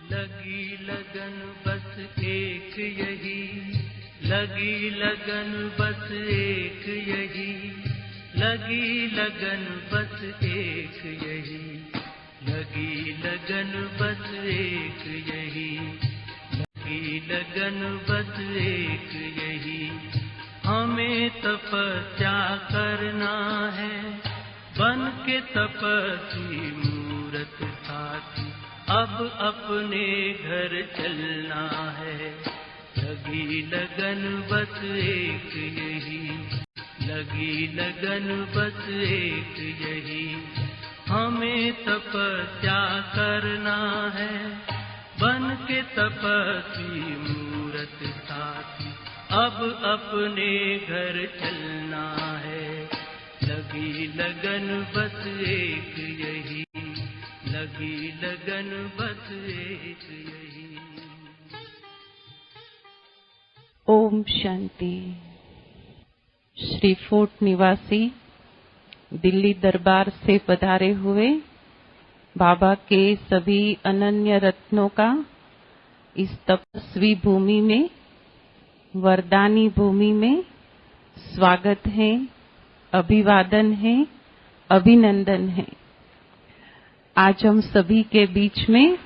लगी लगन बस एक यही, लगी लगन बस एक यही, लगी लगन बस एक यही, लगी लगन बस एक यही, लगी लगन बस एक यही। हमें तपस्या करना है बन के तपस्वी मूरत साथी, अब अपने घर चलना है। लगी लगन बस एक यही, लगी लगन बस एक यही। हमें तपस्या करना है बन के तपस्वी मूरत साथी, अब अपने घर चलना है। लगी लगन बस एक यही, लगी लगन बस एक यही। ओम शांति। श्री फोर्ट निवासी दिल्ली दरबार से पधारे हुए बाबा के सभी अनन्य रत्नों का इस तपस्वी भूमि में, वरदानी भूमि में स्वागत है, अभिवादन है, अभिनंदन है। आज हम सभी के बीच में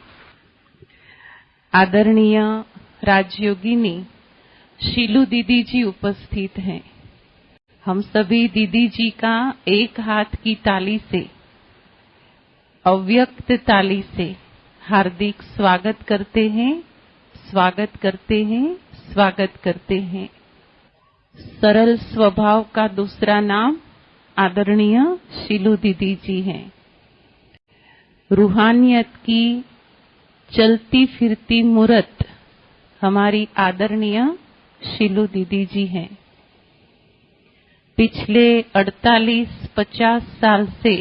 आदरणीय राजयोगिनी शीलू दीदी जी उपस्थित हैं। हम सभी दीदी जी का एक हाथ की ताली से, अव्यक्त ताली से हार्दिक स्वागत करते हैं, स्वागत करते हैं, स्वागत करते हैं। सरल स्वभाव का दूसरा नाम आदरणीय शीलू दीदी जी हैं। रूहानियत की चलती फिरती मूरत हमारी आदरणीय शीलू दीदी जी हैं। पिछले 48-50 साल से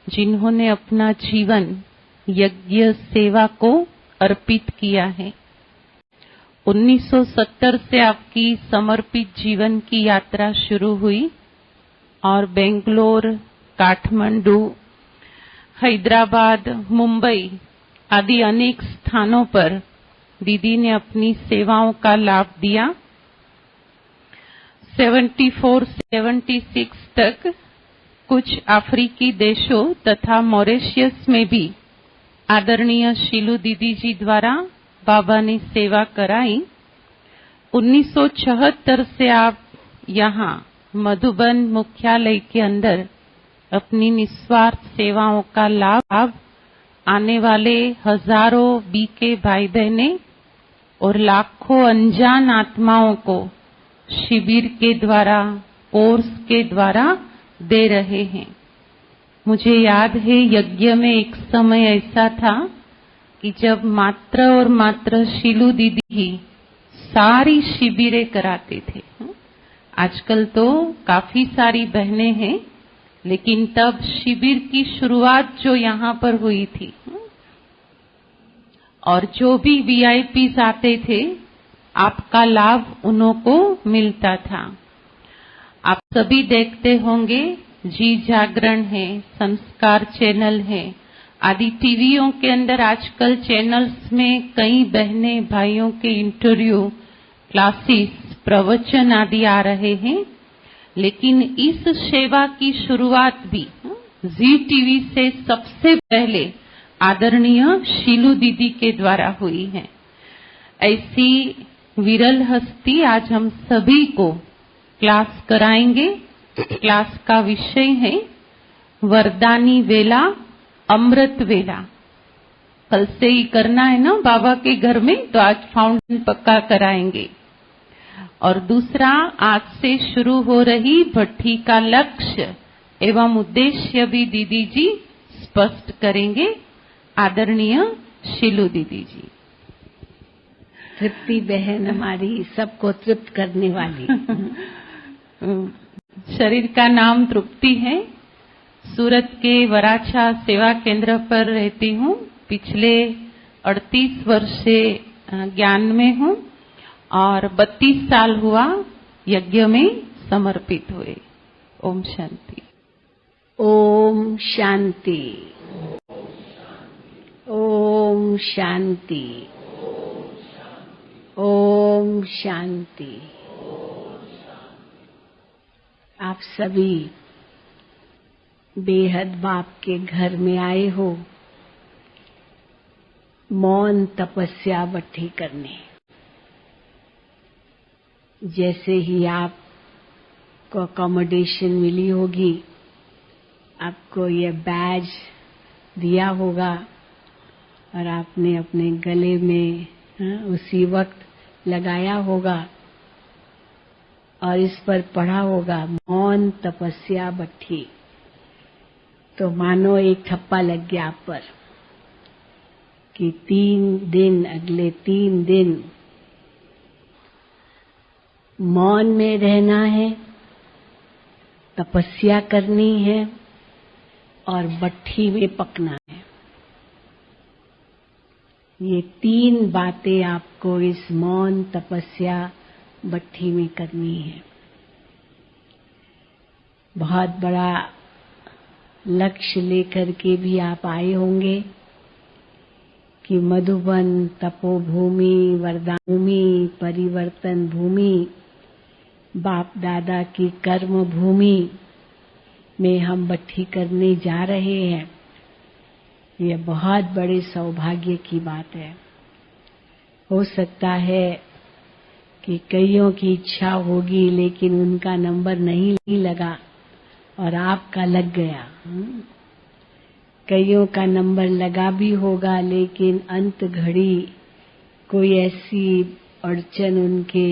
जिन्होंने अपना जीवन यज्ञ सेवा को अर्पित किया है। 1970 से आपकी समर्पित जीवन की यात्रा शुरू हुई और बेंगलोर, काठमांडू, हैदराबाद, मुंबई आदि अनेक स्थानों पर दीदी ने अपनी सेवाओं का लाभ दिया। 74 से 76 तक कुछ अफ्रीकी देशों तथा मॉरिशस में भी आदरणीय शीलू दीदी जी द्वारा बाबा ने सेवा कराई। 1976 से आप यहाँ मधुबन मुख्यालय के अंदर अपनी निस्वार्थ सेवाओं का लाभ आने वाले हजारों बीके भाई बहने और लाखों अनजान आत्माओं को शिविर के द्वारा, कोर्स के द्वारा दे रहे हैं। मुझे याद है यज्ञ में एक समय ऐसा था कि जब मात्र और मात्र शीलू दीदी ही सारी शिविरें कराते थे। आजकल तो काफी सारी बहनें हैं, लेकिन तब शिविर की शुरुआत जो यहाँ पर हुई थी और जो भी वीआईपीज आते थे, आपका लाभ उन्हों को मिलता था। आप सभी देखते होंगे जी जागरण है, संस्कार चैनल है आदि टीवियों के अंदर आजकल चैनल्स में कई बहने भाइयों के इंटरव्यू, क्लासेस, प्रवचन आदि आ रहे हैं। लेकिन इस सेवा की शुरुआत भी जी टीवी से सबसे पहले आदरणीय शीलू दीदी के द्वारा हुई है। ऐसी विरल हस्ती आज हम सभी को क्लास कराएंगे। क्लास का विषय है वरदानी वेला, अमृत वेला। कल से ही करना है ना बाबा के घर में, तो आज फाउंटेन पक्का कराएंगे। और दूसरा, आज से शुरू हो रही भट्ठी का लक्ष्य एवं उद्देश्य भी दीदी जी स्पष्ट करेंगे। आदरणीय शीलू दीदी जी। तृप्ति बहन हमारी सबको तृप्त करने वाली। शरीर का नाम तृप्ति है। सूरत के वराछा सेवा केंद्र पर रहती हूँ। पिछले 38 वर्ष से ज्ञान में हूँ और 32 साल हुआ यज्ञ में समर्पित हुए। ओम शांति। ओम शांति। ओम शांति। ओम शांति। आप सभी बेहद बाप के घर में आए हो मौन तपस्या बट्ठी करने। जैसे ही आपको अकोमोडेशन मिली होगी, आपको ये बैज दिया होगा और आपने अपने गले में उसी वक्त लगाया होगा और इस पर पढ़ा होगा मौन तपस्या बट्ठी। तो मानो एक ठप्पा लग गया आप पर कि 3 दिन, अगले 3 दिन मौन में रहना है, तपस्या करनी है और बट्ठी में पकना है। ये 3 बातें आपको इस मौन तपस्या बट्ठी में करनी है। बहुत बड़ा लक्ष्य लेकर के भी आप आए होंगे कि मधुबन तपोभूमि, वरदान भूमि, परिवर्तन भूमि, बाप दादा की कर्म भूमि में हम बट्ठी करने जा रहे हैं। ये बहुत बड़े सौभाग्य की बात है। हो सकता है कि कईयों की इच्छा होगी लेकिन उनका नंबर नहीं लगा और आपका लग गया। कईयों का नंबर लगा भी होगा लेकिन अंत घड़ी कोई ऐसी अड़चन उनके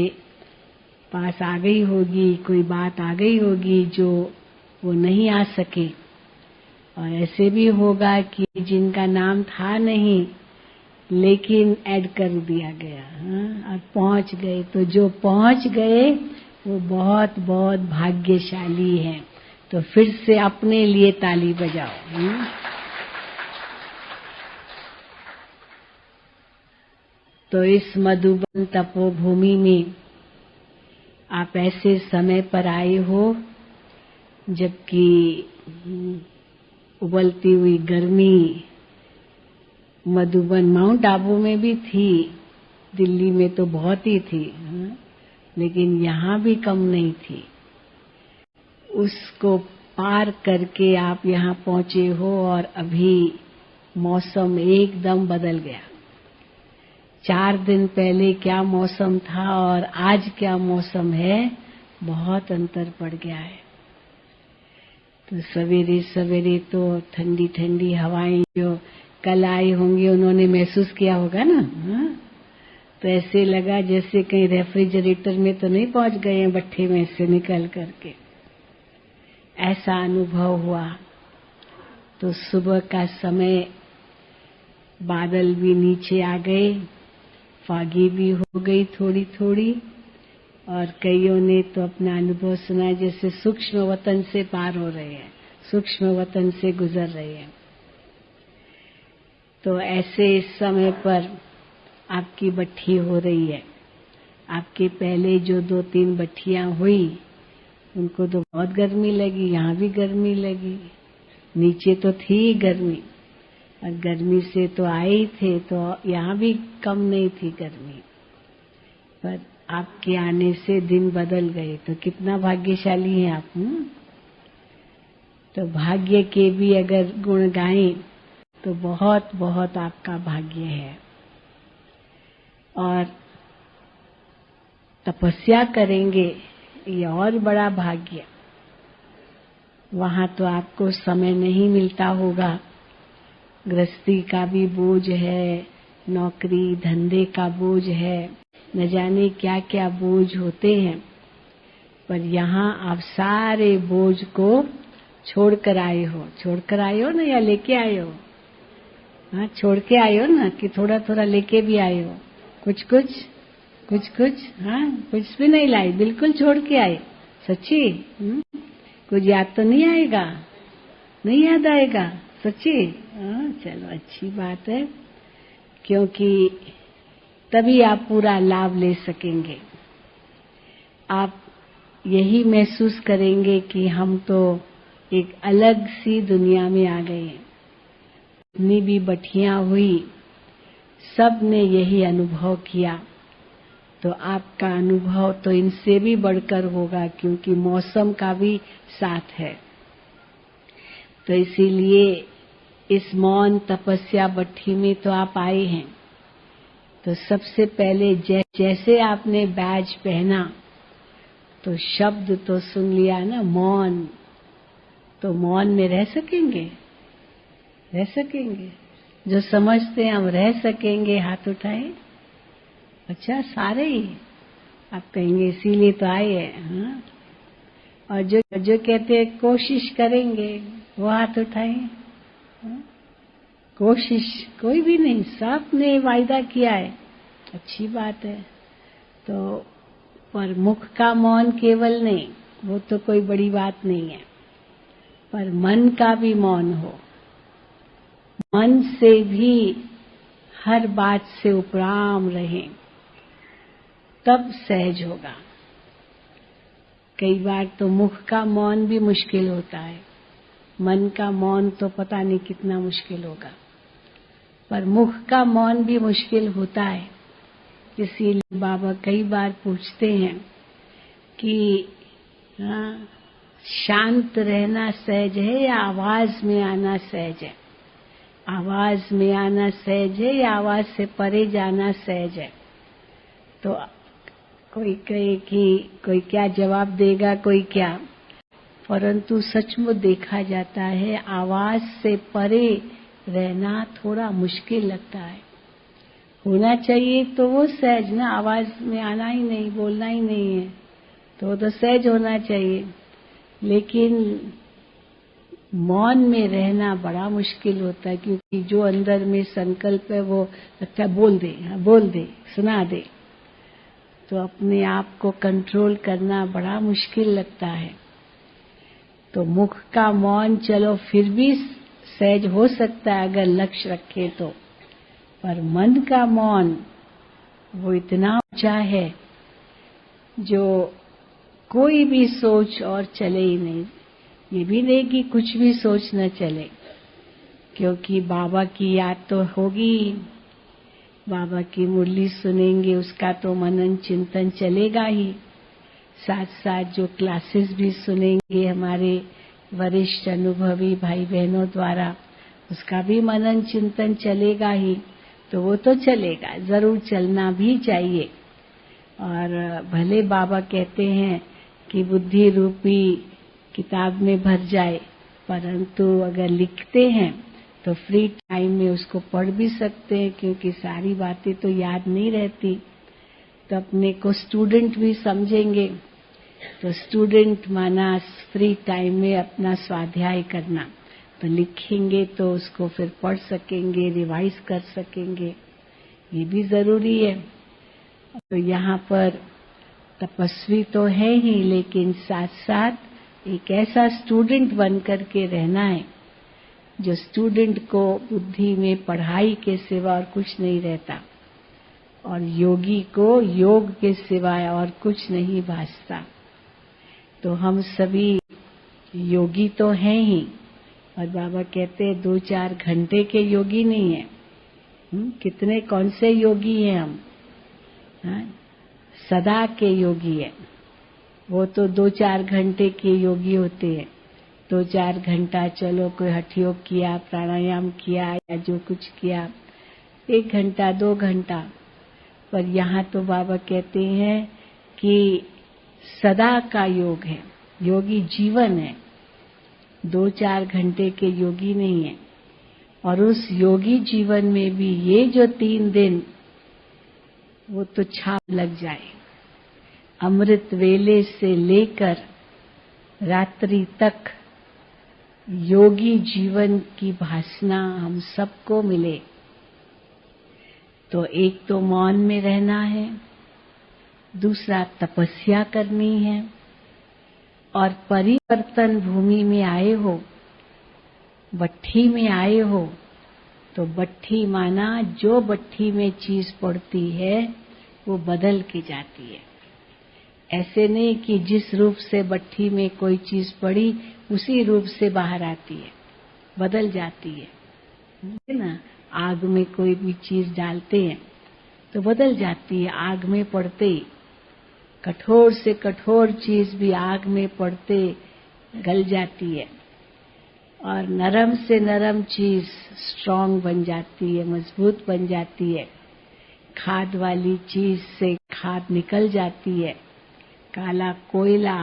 पास आ गई होगी, कोई बात आ गई होगी जो वो नहीं आ सके। और ऐसे भी होगा कि जिनका नाम था नहीं लेकिन ऐड कर दिया गया और पहुंच गए। तो जो पहुंच गए वो बहुत बहुत भाग्यशाली हैं। तो फिर से अपने लिए ताली बजाओ। तो इस मधुबन तपोभूमि में आप ऐसे समय पर आए हो जबकि उबलती हुई गर्मी मधुबन माउंट आबू में भी थी, दिल्ली में तो बहुत ही थी, लेकिन यहाँ भी कम नहीं थी। उसको पार करके आप यहाँ पहुंचे हो और अभी मौसम एकदम बदल गया। 4 दिन पहले क्या मौसम था और आज क्या मौसम है, बहुत अंतर पड़ गया है। तो सवेरे सवेरे तो ठंडी ठंडी हवाएं जो कल आई होंगी उन्होंने महसूस किया होगा ना। तो ऐसे लगा जैसे कहीं रेफ्रिजरेटर में तो नहीं पहुंच गए हैं भट्ठे में से निकल करके, ऐसा अनुभव हुआ। तो सुबह का समय बादल भी नीचे आ गए, फागी भी हो गई थोड़ी थोड़ी और कईयों ने तो अपना अनुभव सुनाया जैसे सूक्ष्म वतन से पार हो रहे हैं, सूक्ष्म वतन से गुजर रहे हैं। तो ऐसे इस समय पर आपकी बट्ठी हो रही है। आपके पहले जो 2-3 बट्ठियां हुई उनको तो बहुत गर्मी लगी, यहाँ भी गर्मी लगी, नीचे तो थी गर्मी और गर्मी से तो आए ही थे, तो यहाँ भी कम नहीं थी गर्मी। पर आपके आने से दिन बदल गए। तो कितना भाग्यशाली हैं आप। तो भाग्य के भी अगर गुण गाएं तो बहुत बहुत आपका भाग्य है। और तपस्या करेंगे ये और बड़ा भाग्य। वहां तो आपको समय नहीं मिलता होगा, गृहस्थी का भी बोझ है, नौकरी धंधे का बोझ है, न जाने क्या क्या बोझ होते हैं। पर यहाँ आप सारे बोझ को छोड़कर आए हो ना, या लेके आए हो? हाँ, छोड़ के आए हो ना कि थोड़ा थोड़ा लेके भी आए हो? कुछ कुछ हाँ, कुछ भी नहीं लाई, बिल्कुल छोड़ के आए। सच्ची? कुछ याद तो नहीं आएगा? नहीं याद आएगा? सच्ची? हाँ, चलो अच्छी बात है, क्योंकि तभी आप पूरा लाभ ले सकेंगे। आप यही महसूस करेंगे कि हम तो एक अलग सी दुनिया में आ गए हैं। जितनी भी बट्ठियां हुई सब ने यही अनुभव किया, तो आपका अनुभव तो इनसे भी बढ़कर होगा, क्योंकि मौसम का भी साथ है। तो इसीलिए इस मौन तपस्या भट्ठी में तो आप आए हैं। तो सबसे पहले जैसे आपने बैज पहना तो शब्द तो सुन लिया ना, मौन। तो मौन में रह सकेंगे? रह सकेंगे? जो समझते हैं हम रह सकेंगे, हाथ उठाएं। अच्छा, सारे ही आप कहेंगे इसीलिए तो आए हैं। हाँ? और जो कहते हैं कोशिश करेंगे, वो हाथ उठाएं। हाँ? कोशिश कोई भी नहीं, सब ने वायदा किया है, अच्छी बात है। तो पर मुख का मौन केवल नहीं, वो तो कोई बड़ी बात नहीं है, पर मन का भी मौन हो। मन से भी हर बात से उपराम रहें, तब सहज होगा। कई बार तो मुख का मौन भी मुश्किल होता है, मन का मौन तो पता नहीं कितना मुश्किल होगा, पर मुख का मौन भी मुश्किल होता है। इसीलिए बाबा कई बार पूछते हैं कि हाँ, शांत रहना सहज है या आवाज में आना सहज है? आवाज में आना सहज है या आवाज से परे जाना सहज है? तो कोई कहे कि कोई क्या जवाब देगा, कोई क्या, परंतु सचमुच देखा जाता है आवाज से परे रहना थोड़ा मुश्किल लगता है। होना चाहिए तो वो सहज ना, आवाज में आना ही नहीं, बोलना ही नहीं है, तो वो तो सहज होना चाहिए। लेकिन मौन में रहना बड़ा मुश्किल होता है, क्योंकि जो अंदर में संकल्प है वो लगता है बोल दे, बोल दे, सुना दे। तो अपने आप को कंट्रोल करना बड़ा मुश्किल लगता है। तो मुख का मौन चलो फिर भी सहज हो सकता है अगर लक्ष्य रखे तो, पर मन का मौन वो इतना ऊंचा है जो कोई भी सोच और चले ही नहीं। ये भी नहीं कि कुछ भी सोच न चले, क्योंकि बाबा की याद तो होगी, बाबा की मुरली सुनेंगे, उसका तो मनन चिंतन चलेगा ही। साथ साथ जो क्लासेस भी सुनेंगे हमारे वरिष्ठ अनुभवी भाई बहनों द्वारा, उसका भी मनन चिंतन चलेगा ही। तो वो तो चलेगा, जरूर चलना भी चाहिए। और भले बाबा कहते हैं कि बुद्धि रूपी किताब में भर जाए, परंतु अगर लिखते हैं तो फ्री टाइम में उसको पढ़ भी सकते हैं, क्योंकि सारी बातें तो याद नहीं रहती। तो अपने को स्टूडेंट भी समझेंगे, तो स्टूडेंट माना फ्री टाइम में अपना स्वाध्याय करना, तो लिखेंगे तो उसको फिर पढ़ सकेंगे, रिवाइज कर सकेंगे, ये भी जरूरी है। तो यहाँ पर तपस्वी तो है ही, लेकिन साथ साथ एक ऐसा स्टूडेंट बन कर के रहना है जो स्टूडेंट को बुद्धि में पढ़ाई के सिवा और कुछ नहीं रहता, और योगी को योग के सिवाय और कुछ नहीं भासता। तो हम सभी योगी तो हैं ही, और बाबा कहते हैं 2-4 घंटे के योगी नहीं है। कितने कौन से योगी हैं हम? हाँ? सदा के योगी है। वो तो 2-4 घंटे के योगी होते हैं। 2-4 घंटा चलो कोई हठ योग किया, प्राणायाम किया या जो कुछ किया, 1 घंटा 2 घंटा। पर यहाँ तो बाबा कहते हैं कि सदा का योग है, योगी जीवन है, 2-4 घंटे के योगी नहीं है। और उस योगी जीवन में भी ये जो 3 दिन वो तो छाप लग जाए। अमृत वेले से लेकर रात्रि तक योगी जीवन की भासना हम सबको मिले। तो एक तो मौन में रहना है, दूसरा तपस्या करनी है, और परिवर्तन भूमि में आए हो, भट्ठी में आए हो, तो भट्ठी माना जो भट्ठी में चीज पड़ती है वो बदल के जाती है। ऐसे नहीं कि जिस रूप से भट्ठी में कोई चीज पड़ी उसी रूप से बाहर आती है, बदल जाती है ना। आग में कोई भी चीज डालते हैं तो बदल जाती है आग में पड़ते ही। कठोर से कठोर चीज भी आग में पड़ते गल जाती है, और नरम से नरम चीज स्ट्रांग बन जाती है, मजबूत बन जाती है। खाद वाली चीज से खाद निकल जाती है, काला कोयला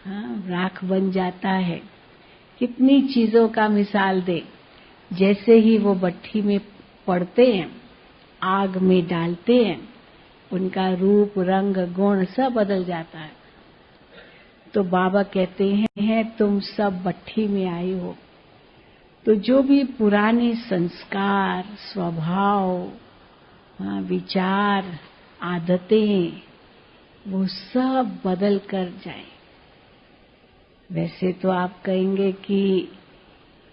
राख बन जाता है। कितनी चीजों का मिसाल दे, जैसे ही वो भट्ठी में पड़ते हैं, आग में डालते हैं, उनका रूप रंग गुण सब बदल जाता है। तो बाबा कहते हैं तुम सब भट्ठी में आए हो, तो जो भी पुराने संस्कार, स्वभाव, विचार, आदतें, वो सब बदल कर जाए। वैसे तो आप कहेंगे कि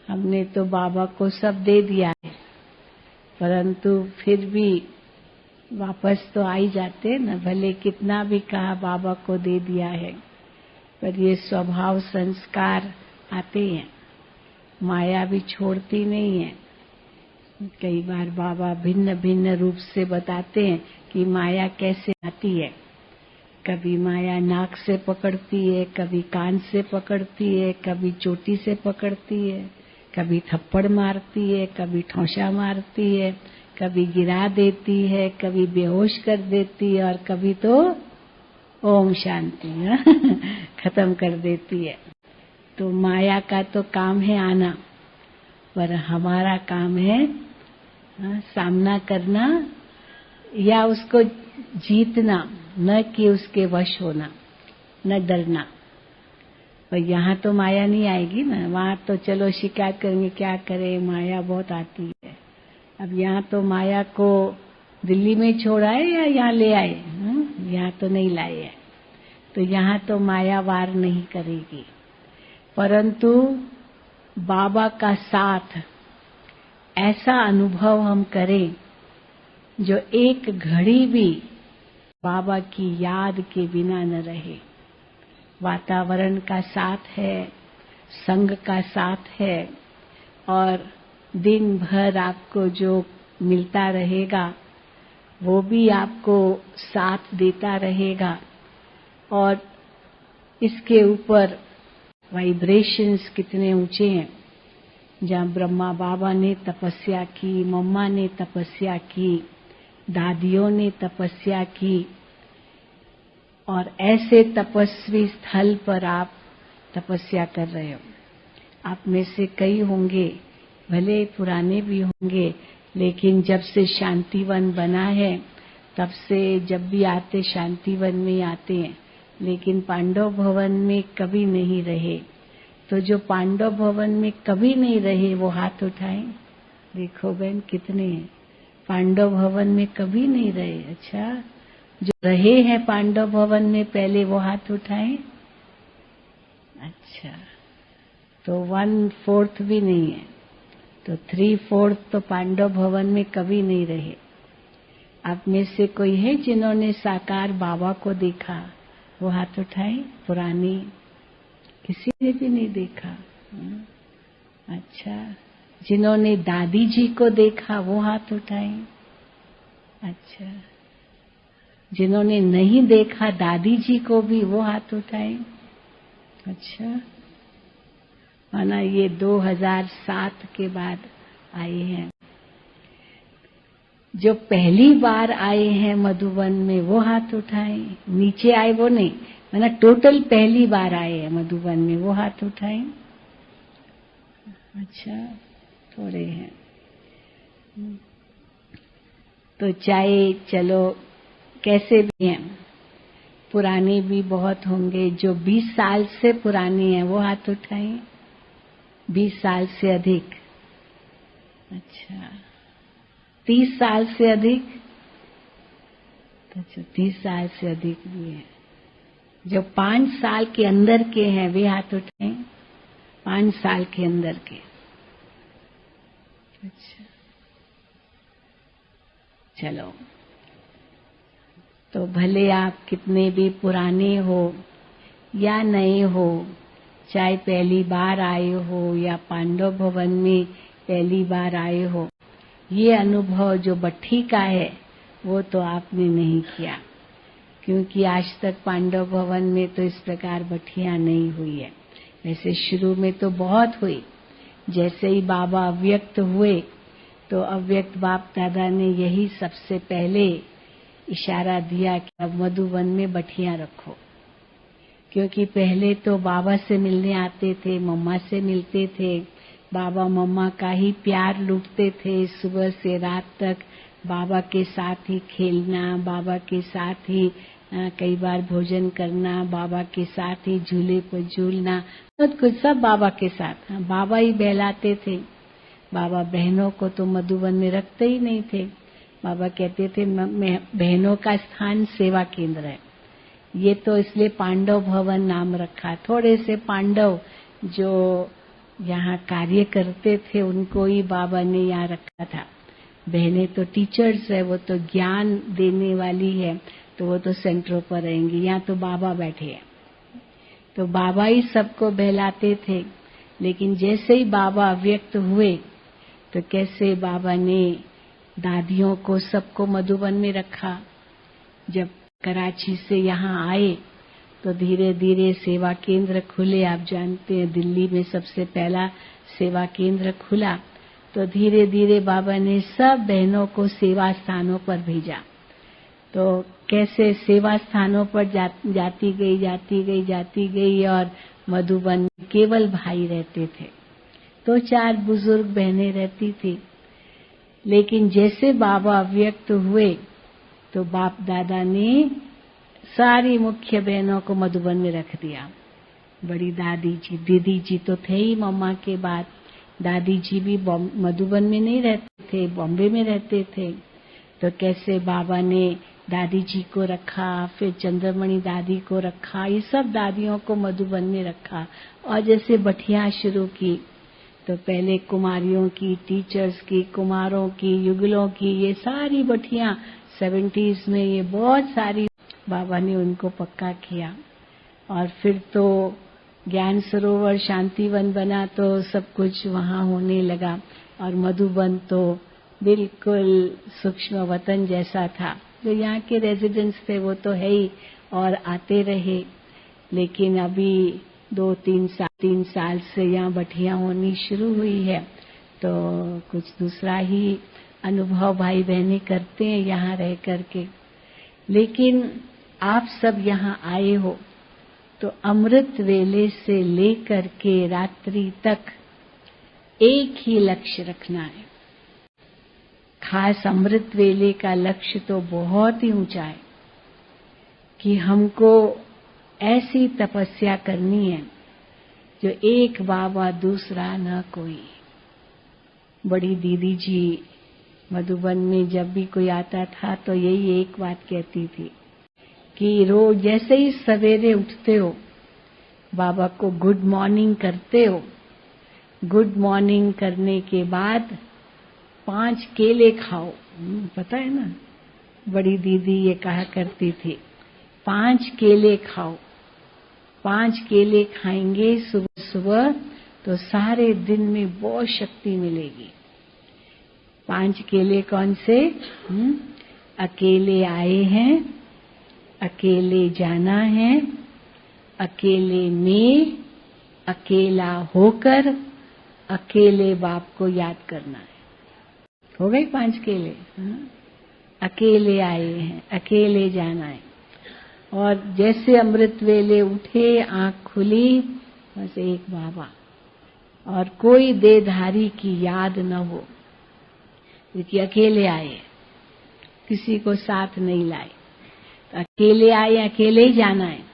हमने तो बाबा को सब दे दिया है, परंतु फिर भी वापस तो आ ही जाते हैं ना। भले कितना भी कहा बाबा को दे दिया है, पर ये स्वभाव संस्कार आते हैं, माया भी छोड़ती नहीं है। कई बार बाबा भिन्न भिन्न रूप से बताते हैं कि माया कैसे आती है। कभी माया नाक से पकड़ती है, कभी कान से पकड़ती है, कभी चोटी से पकड़ती है, कभी थप्पड़ मारती है, कभी ठौंसा मारती है, कभी गिरा देती है, कभी बेहोश कर देती है, और कभी तो ओम शांति खत्म कर देती है। तो माया का तो काम है आना, पर हमारा काम है सामना करना या उसको जीतना, न कि उसके वश होना, न डरना। पर यहाँ तो माया नहीं आएगी ना, वहाँ तो चलो शिकायत करेंगे, क्या करें माया बहुत आती है। अब यहाँ तो माया को दिल्ली में छोड़ाए या यहाँ ले आए, यहाँ तो नहीं लाए है, तो यहाँ तो माया वार नहीं करेगी। परंतु बाबा का साथ ऐसा अनुभव हम करें जो एक घड़ी भी बाबा की याद के बिना न रहे। वातावरण का साथ है, संग का साथ है, और दिन भर आपको जो मिलता रहेगा वो भी आपको साथ देता रहेगा। और इसके ऊपर वाइब्रेशंस कितने ऊंचे हैं। जहाँ ब्रह्मा बाबा ने तपस्या की, मम्मा ने तपस्या की, दादियों ने तपस्या की, और ऐसे तपस्वी स्थल पर आप तपस्या कर रहे हो। आप में से कई होंगे, भले पुराने भी होंगे, लेकिन जब से शांतिवन बना है तब से जब भी आते शांतिवन में आते हैं, लेकिन पांडव भवन में कभी नहीं रहे। तो जो पांडव भवन में कभी नहीं रहे वो हाथ उठाएं। देखो बहन कितने हैं पांडव भवन में कभी नहीं रहे। अच्छा, जो रहे हैं पांडव भवन में पहले वो हाथ उठाएं। अच्छा, तो 1/4 भी नहीं है, तो 3/4 तो पांडव भवन में कभी नहीं रहे। आप में से कोई है जिन्होंने साकार बाबा को देखा? वो हाथ उठाए। पुरानी किसी ने भी नहीं देखा। अच्छा, जिन्होंने दादी जी को देखा वो हाथ उठाए। अच्छा, जिन्होंने नहीं देखा दादी जी को भी वो हाथ उठाए। अच्छा, माना ये 2007 के बाद आए हैं। जो पहली बार आए हैं मधुबन में वो हाथ उठाए। नीचे आए वो नहीं, माना टोटल पहली बार आए हैं मधुबन में वो हाथ उठाए। अच्छा, थोड़े हैं। तो चाहे चलो कैसे भी हैं, पुराने भी बहुत होंगे। जो 20 साल से पुराने हैं वो हाथ उठाएं। 20 साल से अधिक। अच्छा, 30 साल से अधिक। अच्छा, 30 साल से अधिक भी है। जो 5 साल के अंदर के हैं वे हाथ उठाएं। 5 साल के अंदर के। अच्छा, चलो, तो भले आप कितने भी पुराने हो या नए हो, चाहे पहली बार आए हो या पांडव भवन में पहली बार आए हो, ये अनुभव जो भट्ठी का है वो तो आपने नहीं किया, क्योंकि आज तक पांडव भवन में तो इस प्रकार भट्ठियां नहीं हुई है। वैसे शुरू में तो बहुत हुई। जैसे ही बाबा अव्यक्त हुए तो अव्यक्त बाप दादा ने यही सबसे पहले इशारा दिया कि अब मधुबन में भट्ठियां रखो, क्योंकि पहले तो बाबा से मिलने आते थे, मम्मा से मिलते थे, बाबा मम्मा का ही प्यार लूटते थे। सुबह से रात तक बाबा के साथ ही खेलना, बाबा के साथ ही कई बार भोजन करना, बाबा के साथ ही झूले पर झूलना, बहुत कुछ सब बाबा के साथ। बाबा ही बहलाते थे। बाबा बहनों को तो मधुबन में रखते ही नहीं थे। बाबा कहते थे बहनों का स्थान सेवा केंद्र है। ये तो इसलिए पांडव भवन नाम रखा। थोड़े से पांडव जो यहाँ कार्य करते थे उनको ही बाबा ने यहाँ रखा था। बहनें तो टीचर्स है, वो तो ज्ञान देने वाली है, तो वो तो सेंटरों पर रहेंगी। यहाँ तो बाबा बैठे हैं, तो बाबा ही सबको बहलाते थे। लेकिन जैसे ही बाबा व्यक्त हुए तो कैसे बाबा ने दादियों को सबको मधुबन में रखा। जब कराची से यहाँ आए तो धीरे धीरे सेवा केंद्र खुले। आप जानते हैं दिल्ली में सबसे पहला सेवा केंद्र खुला, तो धीरे धीरे बाबा ने सब बहनों को सेवा स्थानों पर भेजा। तो कैसे सेवा स्थानों पर जाती गई और मधुबन में केवल भाई रहते थे, तो 4 बुजुर्ग बहनें रहती थी। लेकिन जैसे बाबा व्यक्त हुए तो बाप दादा ने सारी मुख्य बहनों को मधुबन में रख दिया। बड़ी दादी जी, दीदी जी तो थे ही मम्मा के बाद। दादी जी भी मधुबन में नहीं रहते थे, बॉम्बे में रहते थे। तो कैसे बाबा ने दादी जी को रखा, फिर चंद्रमणि दादी को रखा, ये सब दादियों को मधुबन में रखा। और जैसे भट्ठियां शुरू की तो पहले कुमारियों की, टीचर्स की, कुमारों की, युगलों की, ये सारी भट्ठियां 70s में ये बहुत सारी बाबा ने उनको पक्का किया। और फिर तो ज्ञान सरोवर शांतिवन बना तो सब कुछ वहां होने लगा। और मधुबन तो बिल्कुल सूक्ष्म वतन जैसा था। जो यहाँ के रेजिडेंट्स थे वो तो है ही और आते रहे। लेकिन अभी 2-3 साल से यहाँ भट्ठियां होनी शुरू हुई है, तो कुछ दूसरा ही अनुभव भाई बहनें करते हैं यहाँ रह करके। लेकिन आप सब यहाँ आए हो तो अमृत वेले से लेकर के रात्रि तक एक ही लक्ष्य रखना है। खास अमृत वेले का लक्ष्य तो बहुत ही ऊंचा है कि हमको ऐसी तपस्या करनी है जो एक बाबा दूसरा न कोई। बड़ी दीदी जी मधुबन में जब भी कोई आता था तो यही एक बात कहती थी कि रोज जैसे ही सवेरे उठते हो बाबा को गुड मॉर्निंग करते हो। गुड मॉर्निंग करने के बाद 5 केले खाओ। पता है ना, बड़ी दीदी ये कहा करती थी 5 केले खाओ। 5 केले खाएंगे सुबह सुबह तो सारे दिन में बहुत शक्ति मिलेगी। 5 केले कौन से? अकेले आए हैं, अकेले जाना है, अकेले में, अकेला होकर, अकेले बाप को याद करना है। हो गए 5 केले। अकेले आए हैं, अकेले जाना है। और जैसे अमृत वेले उठे, आंख खुली, बस एक बाबा और कोई देहधारी की याद न हो, क्योंकि अकेले आए, किसी को साथ नहीं लाए। तो अकेले आए, अकेले ही जाना है।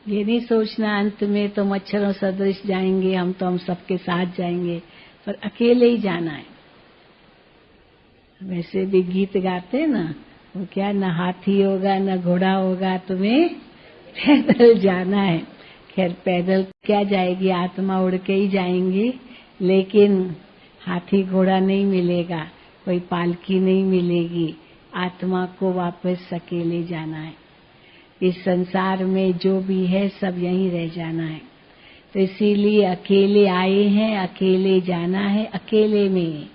ये नहीं सोचना अंत में तो मच्छरों सदृश जाएंगे हम, तो हम सबके साथ जाएंगे, पर अकेले ही जाना है। वैसे भी गीत गाते हैं ना, वो क्या, न हाथी होगा न घोड़ा होगा, तुम्हें पैदल जाना है। खैर पैदल क्या जाएगी, आत्मा उड़ के ही जाएंगी, लेकिन हाथी घोड़ा नहीं मिलेगा, कोई पालकी नहीं मिलेगी। आत्मा को वापस अकेले जाना है। इस संसार में जो भी है सब यहीं रह जाना है। तो इसीलिए अकेले आए हैं, अकेले जाना है, अकेले में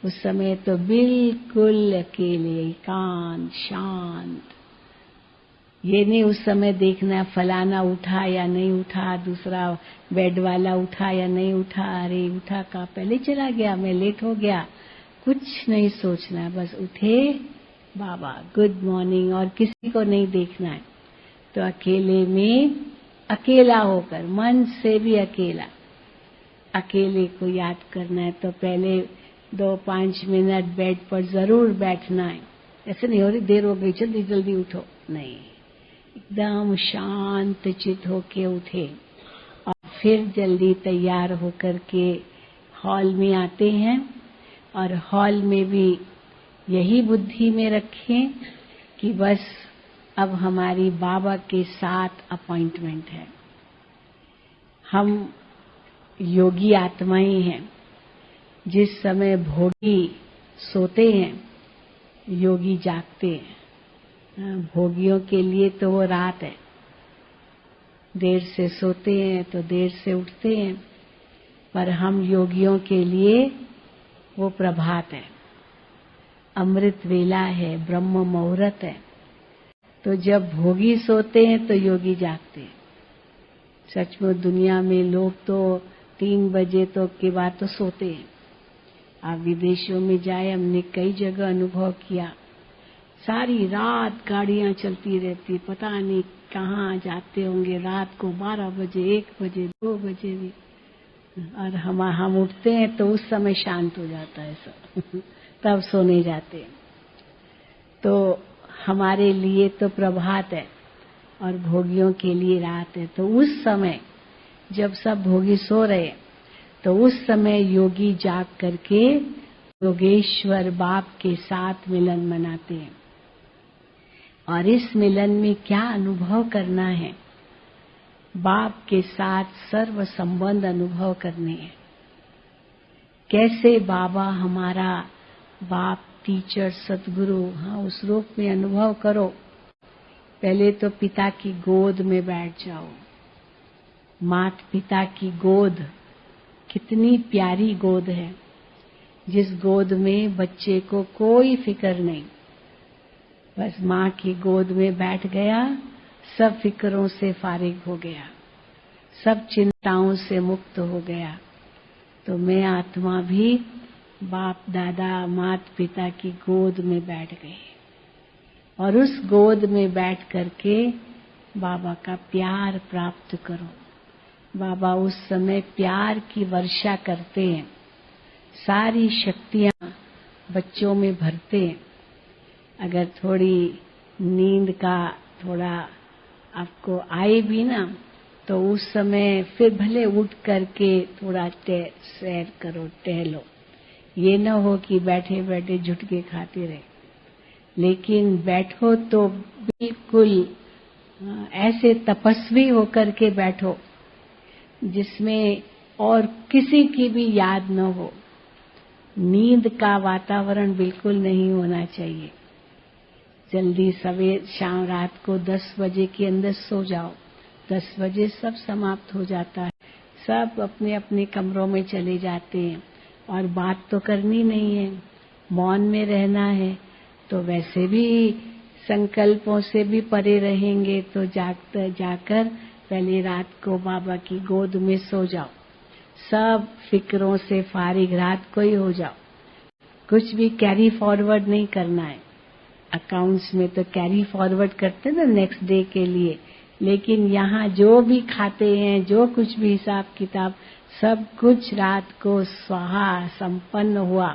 उस समय तो बिल्कुल अकेले, एकांत, शांत। ये नहीं उस समय देखना फलाना उठा या नहीं उठा, दूसरा बेड वाला उठा या नहीं उठा, अरे उठा का पहले चला गया, मैं लेट हो गया, कुछ नहीं सोचना, बस उठे बाबा गुड मॉर्निंग, और किसी को नहीं देखना है। तो अकेले में, अकेला होकर, मन से भी अकेला, अकेले को याद करना है। तो पहले 2-5 मिनट बेड पर जरूर बैठना है। ऐसे नहीं हो रही देर हो गई जल्दी जल्दी उठो, नहीं, एकदम शांत चित होके उठे और फिर जल्दी तैयार होकर के हॉल में आते हैं। और हॉल में भी यही बुद्धि में रखें कि बस अब हमारी बाबा के साथ अपॉइंटमेंट है। हम योगी आत्माएं हैं। जिस समय भोगी सोते हैं, योगी जागते हैं। भोगियों के लिए तो वो रात है, देर से सोते हैं तो देर से उठते हैं, पर हम योगियों के लिए वो प्रभात है, अमृत वेला है, ब्रह्म मुहूर्त है। तो जब भोगी सोते हैं तो योगी जागते हैं। सचमुच दुनिया में लोग तो 3 बजे तो के बाद तो सोते हैं। आप विदेशों में जाए, हमने कई जगह अनुभव किया, सारी रात गाड़ियां चलती रहती, पता नहीं कहाँ जाते होंगे, रात को 12 बजे, 1 बजे, 2 बजे भी। और हम उठते हैं तो उस समय शांत हो जाता है सब तब सोने जाते हैं। तो हमारे लिए तो प्रभात है और भोगियों के लिए रात है। तो उस समय जब सब भोगी सो रहे, तो उस समय योगी जाग करके योगेश्वर बाप के साथ मिलन मनाते हैं। और इस मिलन में क्या अनुभव करना है? बाप के साथ सर्व संबंध अनुभव करने हैं। कैसे बाबा हमारा बाप, टीचर, सतगुरु, हाँ उस रूप में अनुभव करो। पहले तो पिता की गोद में बैठ जाओ। माता पिता की गोद कितनी प्यारी गोद है, जिस गोद में बच्चे को कोई फिक्र नहीं, बस माँ की गोद में बैठ गया, सब फिक्रों से फारिग हो गया, सब चिंताओं से मुक्त हो गया। तो मैं आत्मा भी बाप दादा माता पिता की गोद में बैठ गई और उस गोद में बैठ करके बाबा का प्यार प्राप्त करो। बाबा उस समय प्यार की वर्षा करते हैं, सारी शक्तियां बच्चों में भरते हैं। अगर थोड़ी नींद का थोड़ा आपको आए भी ना, तो उस समय फिर भले उठ करके थोड़ा सैर करो, टहलो। ये न हो कि बैठे बैठे झुटके खाते रहे, लेकिन बैठो तो बिल्कुल ऐसे तपस्वी होकर के बैठो जिसमें और किसी की भी याद न हो। नींद का वातावरण बिल्कुल नहीं होना चाहिए। जल्दी सवेर शाम रात को 10 बजे के अंदर सो जाओ। 10 बजे सब समाप्त हो जाता है, सब अपने अपने कमरों में चले जाते हैं और बात तो करनी नहीं है, मौन में रहना है। तो वैसे भी संकल्पों से भी परे रहेंगे, तो जाकर पहले रात को बाबा की गोद में सो जाओ, सब फिक्रों से फारिग रात को ही हो जाओ। कुछ भी कैरी फॉरवर्ड नहीं करना है। अकाउंट्स में तो कैरी फॉरवर्ड करते ना नेक्स्ट डे के लिए, लेकिन यहाँ जो भी खाते हैं, जो कुछ भी हिसाब किताब, सब कुछ रात को स्वाहा संपन्न हुआ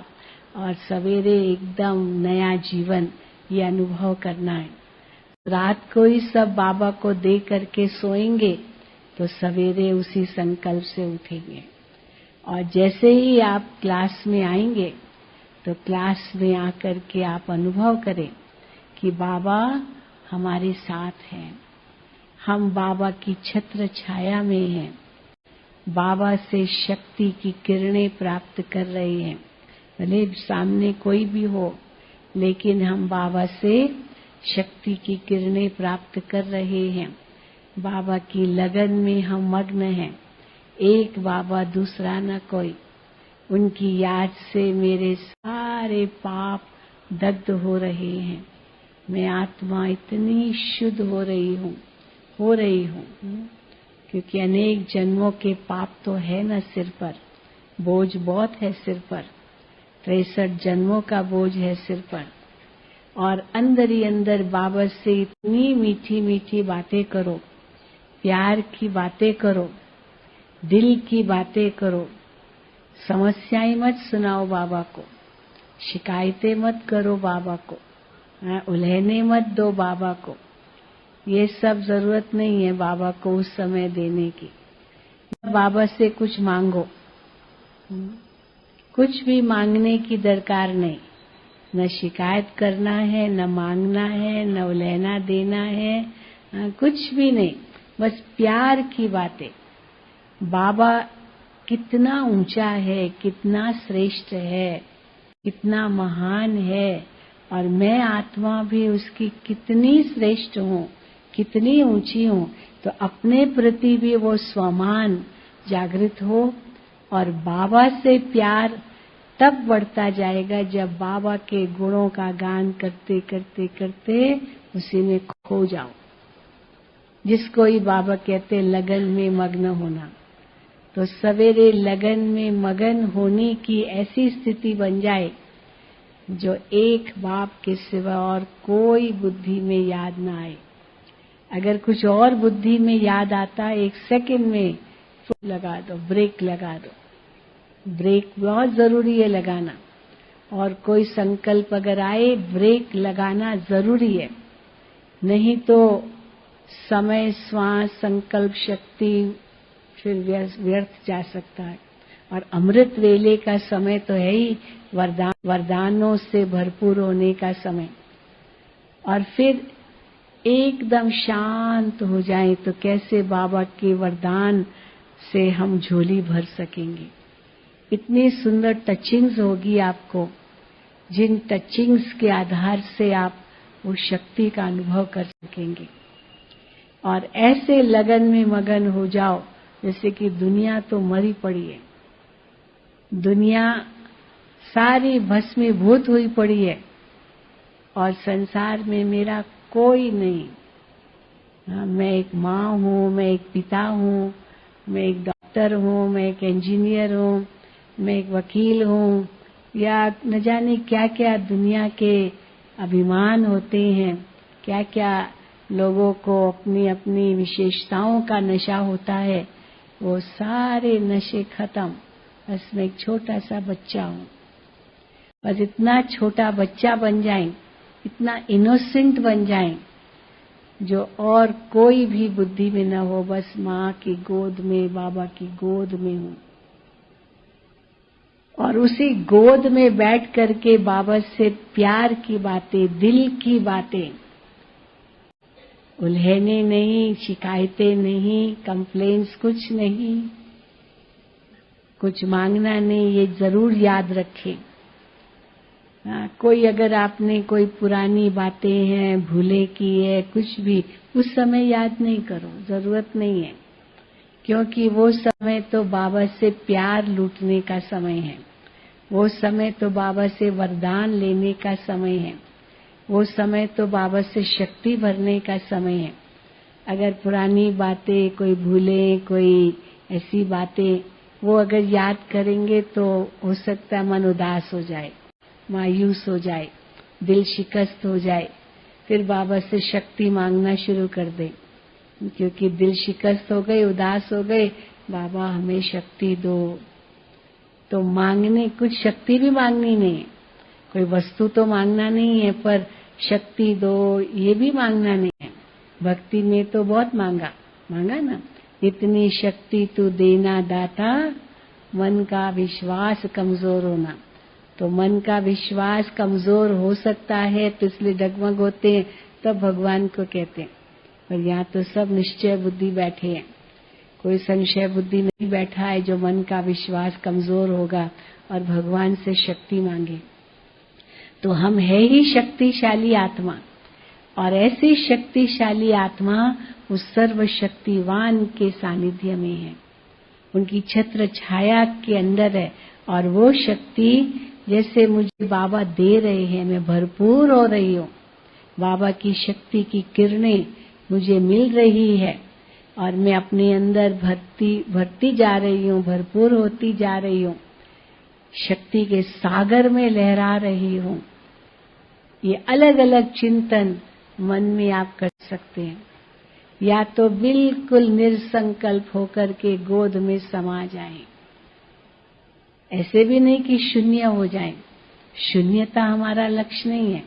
और सवेरे एकदम नया जीवन, ये अनुभव करना है। रात को ही सब बाबा को दे करके सोएंगे तो सवेरे उसी संकल्प से उठेंगे। और जैसे ही आप क्लास में आएंगे तो क्लास में आकर के आप अनुभव करें कि बाबा हमारे साथ हैं, हम बाबा की छत्र छाया में हैं, बाबा से शक्ति की किरणें प्राप्त कर रहे हैं। भले सामने कोई भी हो, लेकिन हम बाबा से शक्ति की किरणें प्राप्त कर रहे हैं। बाबा की लगन में हम मग्न हैं, एक बाबा दूसरा न कोई। उनकी याद से मेरे सारे पाप दग्ध हो रहे हैं। मैं आत्मा इतनी शुद्ध हो रही हूँ क्योंकि अनेक जन्मों के पाप तो है न सिर पर, बोझ बहुत है सिर पर, 63 जन्मों का बोझ है सिर पर। और अंदर ही अंदर बाबा से इतनी मीठी मीठी बातें करो, प्यार की बातें करो, दिल की बातें करो। समस्याएं मत सुनाओ बाबा को, शिकायतें मत करो बाबा को, उल्हेने मत दो बाबा को। ये सब जरूरत नहीं है बाबा को उस समय देने की। बाबा से कुछ मांगो, कुछ भी मांगने की दरकार नहीं। न शिकायत करना है, न मांगना है, न उल्हेना देना है, कुछ भी नहीं। बस प्यार की बातें। बाबा कितना ऊंचा है, कितना श्रेष्ठ है, कितना महान है, और मैं आत्मा भी उसकी कितनी श्रेष्ठ हूँ, कितनी ऊंची हूँ। तो अपने प्रति भी वो स्वमान जागृत हो। और बाबा से प्यार तब बढ़ता जाएगा जब बाबा के गुणों का गान करते करते करते उसी में खो जाओ, जिसको ही बाबा कहते लगन में मग्न होना। तो सवेरे लगन में मगन होने की ऐसी स्थिति बन जाए जो एक बाप के सिवा और कोई बुद्धि में याद ना आए। अगर कुछ और बुद्धि में याद आता, 1 सेकंड में लगा दो, ब्रेक लगा दो। ब्रेक बहुत जरूरी है लगाना। और कोई संकल्प अगर आए, ब्रेक लगाना जरूरी है। नहीं तो समय, श्वास, संकल्प शक्ति फिर व्यर्थ जा सकता है। और अमृत वेले का समय तो है ही वरदानों से भरपूर होने का समय। और फिर एकदम शांत हो जाए तो कैसे बाबा के वरदान से हम झोली भर सकेंगे। इतनी सुंदर टचिंग्स होगी आपको, जिन टचिंग्स के आधार से आप वो शक्ति का अनुभव कर सकेंगे। और ऐसे लगन में मगन हो जाओ जैसे कि दुनिया तो मरी पड़ी है, दुनिया सारी भस्मीभूत हुई पड़ी है और संसार में मेरा कोई नहीं। मैं एक माँ हूँ, मैं एक पिता हूँ, मैं एक डॉक्टर हूँ, मैं एक इंजीनियर हूँ, मैं एक वकील हूँ, या न जाने क्या क्या दुनिया के अभिमान होते हैं, क्या क्या लोगों को अपनी अपनी विशेषताओं का नशा होता है। वो सारे नशे खत्म। बस मैं एक छोटा सा बच्चा हूँ। बस इतना छोटा बच्चा बन जाएं, इतना इनोसेंट बन जाएं जो और कोई भी बुद्धि में न हो। बस माँ की गोद में, बाबा की गोद में हूँ। और उसी गोद में बैठ करके बाबा से प्यार की बातें, दिल की बातें, उल्हेने नहीं, शिकायतें नहीं, कंप्लेंट्स कुछ नहीं, कुछ मांगना नहीं। ये जरूर याद रखें। कोई अगर आपने कोई पुरानी बातें हैं, भूले की है, कुछ भी उस समय याद नहीं करो, जरूरत नहीं है। क्योंकि वो समय तो बाबा से प्यार लूटने का समय है। वो समय तो बाबा से वरदान लेने का समय है। वो समय तो बाबा से शक्ति भरने का समय है। अगर पुरानी बातें कोई भूले, कोई ऐसी बातें वो अगर याद करेंगे तो हो सकता है मन उदास हो जाए, मायूस हो जाए, दिल शिकस्त हो जाए, फिर बाबा से शक्ति मांगना शुरू कर दे। क्योंकि दिल शिकस्त हो गए, उदास हो गए, बाबा हमें शक्ति दो। तो मांगने, कुछ शक्ति भी मांगनी नहीं है, कोई वस्तु तो मांगना नहीं है, पर शक्ति दो ये भी मांगना नहीं है। भक्ति में तो बहुत मांगा ना, इतनी शक्ति तू देना दाता, मन का विश्वास कमजोर होना। तो मन का विश्वास कमजोर हो सकता है तो इसलिए डगमग होते हैं, तब भगवान को कहते हैं। पर यहाँ तो सब निश्चय बुद्धि बैठे हैं, कोई संशय बुद्धि नहीं बैठा है जो मन का विश्वास कमजोर होगा और भगवान से शक्ति मांगे। तो हम है ही शक्तिशाली आत्मा, और ऐसी शक्तिशाली आत्मा उस सर्वशक्तिवान के सानिध्य में है, उनकी छत्र छाया के अंदर है। और वो शक्ति जैसे मुझे बाबा दे रहे हैं, मैं भरपूर हो रही हूँ। बाबा की शक्ति की किरणें मुझे मिल रही है और मैं अपने अंदर भरती जा रही हूँ, भरपूर होती जा रही हूँ, शक्ति के सागर में लहरा रही हूँ। ये अलग अलग चिंतन मन में आप कर सकते हैं। या तो बिल्कुल निरसंकल्प होकर के गोद में समा जाएं, ऐसे भी नहीं कि शून्य हो जाएं। शून्यता हमारा लक्ष्य नहीं है।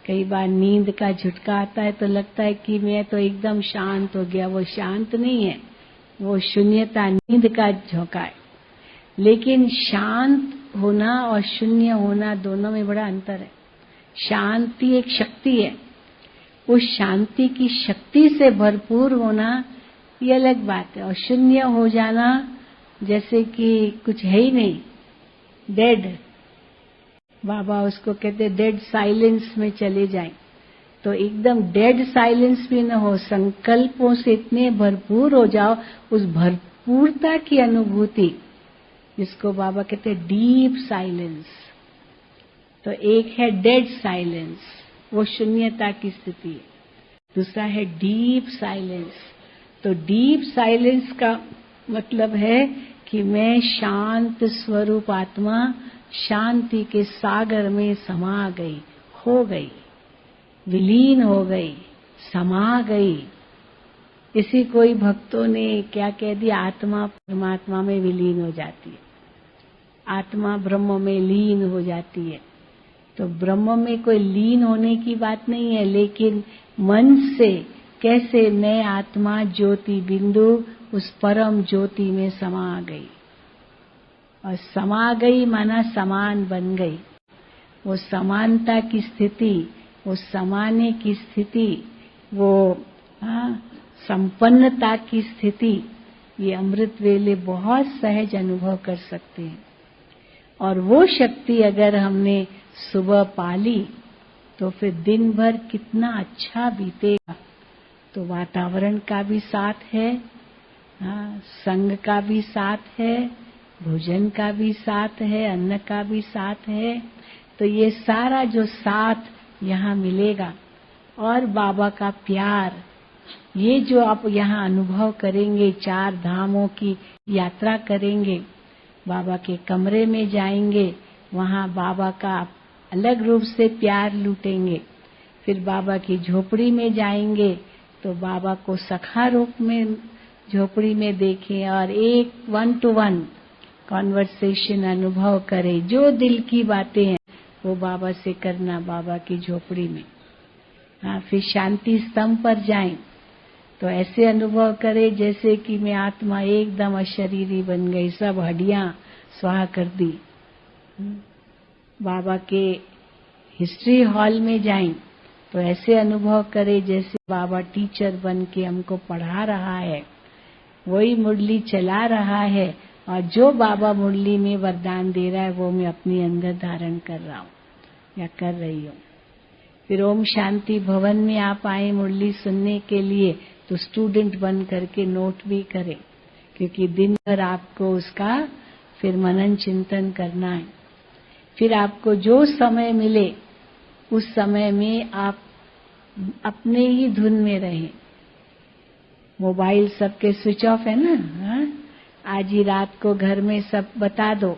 कई बार नींद का झटका आता है तो लगता है कि मैं तो एकदम शांत हो गया। वो शांत नहीं है, वो शून्यता नींद का झोंका है। लेकिन शांत होना और शून्य होना दोनों में बड़ा अंतर है। शांति एक शक्ति है, उस शांति की शक्ति से भरपूर होना ये अलग बात है। और शून्य हो जाना जैसे कि कुछ है ही नहीं, डेड, बाबा उसको कहते डेड साइलेंस में चले जाएं। तो एकदम डेड साइलेंस भी न हो, संकल्पों से इतने भरपूर हो जाओ, उस भरपूरता की अनुभूति जिसको बाबा कहते डीप साइलेंस। तो एक है डेड साइलेंस, वो शून्यता की स्थिति है। दूसरा है डीप साइलेंस। तो डीप साइलेंस का मतलब है कि मैं शांत स्वरूप आत्मा शांति के सागर में समा गई, हो गई, विलीन हो गई, समा गई। इसी कोई भक्तों ने क्या कह दिया, आत्मा परमात्मा में विलीन हो जाती है, आत्मा ब्रह्म में लीन हो जाती है। तो ब्रह्म में कोई लीन होने की बात नहीं है, लेकिन मन से कैसे मैं आत्मा ज्योति बिंदु उस परम ज्योति में समा गई। और समा गई माना समान बन गई। वो समानता की स्थिति, वो समाने की स्थिति, वो संपन्नता की स्थिति, ये अमृत वेले बहुत सहज अनुभव कर सकते हैं। और वो शक्ति अगर हमने सुबह पाली तो फिर दिन भर कितना अच्छा बीतेगा। तो वातावरण का भी साथ है, संग का भी साथ है, भोजन का भी साथ है, अन्न का भी साथ है। तो ये सारा जो साथ यहाँ मिलेगा और बाबा का प्यार, ये जो आप यहाँ अनुभव करेंगे, 4 धामों की यात्रा करेंगे, बाबा के कमरे में जाएंगे, वहाँ बाबा का अलग रूप से प्यार लूटेंगे। फिर बाबा की झोपड़ी में जाएंगे तो बाबा को सखा रूप में झोपड़ी में देखें और एक 1-to-1 कॉन्वर्सेशन अनुभव करें। जो दिल की बातें हैं वो बाबा से करना, बाबा की झोपड़ी में। फिर शांति स्तंभ पर जाएं तो ऐसे अनुभव करें जैसे कि मैं आत्मा एकदम अशरीरी बन गई, सब हड्डियां स्वाहा कर दी। बाबा के हिस्ट्री हॉल में जाएं तो ऐसे अनुभव करें जैसे बाबा टीचर बन के हमको पढ़ा रहा है, वही मुरली चला रहा है और जो बाबा मुरली में वरदान दे रहा है वो मैं अपने अंदर धारण कर रहा हूँ या कर रही हूँ। फिर ओम शांति भवन में आप आए मुरली सुनने के लिए तो स्टूडेंट बन करके नोट भी करें, क्योंकि दिन भर आपको उसका फिर मनन चिंतन करना है। फिर आपको जो समय मिले उस समय में आप अपने ही धुन में रहें। मोबाइल सबके स्विच ऑफ है ना। आज ही रात को घर में सब बता दो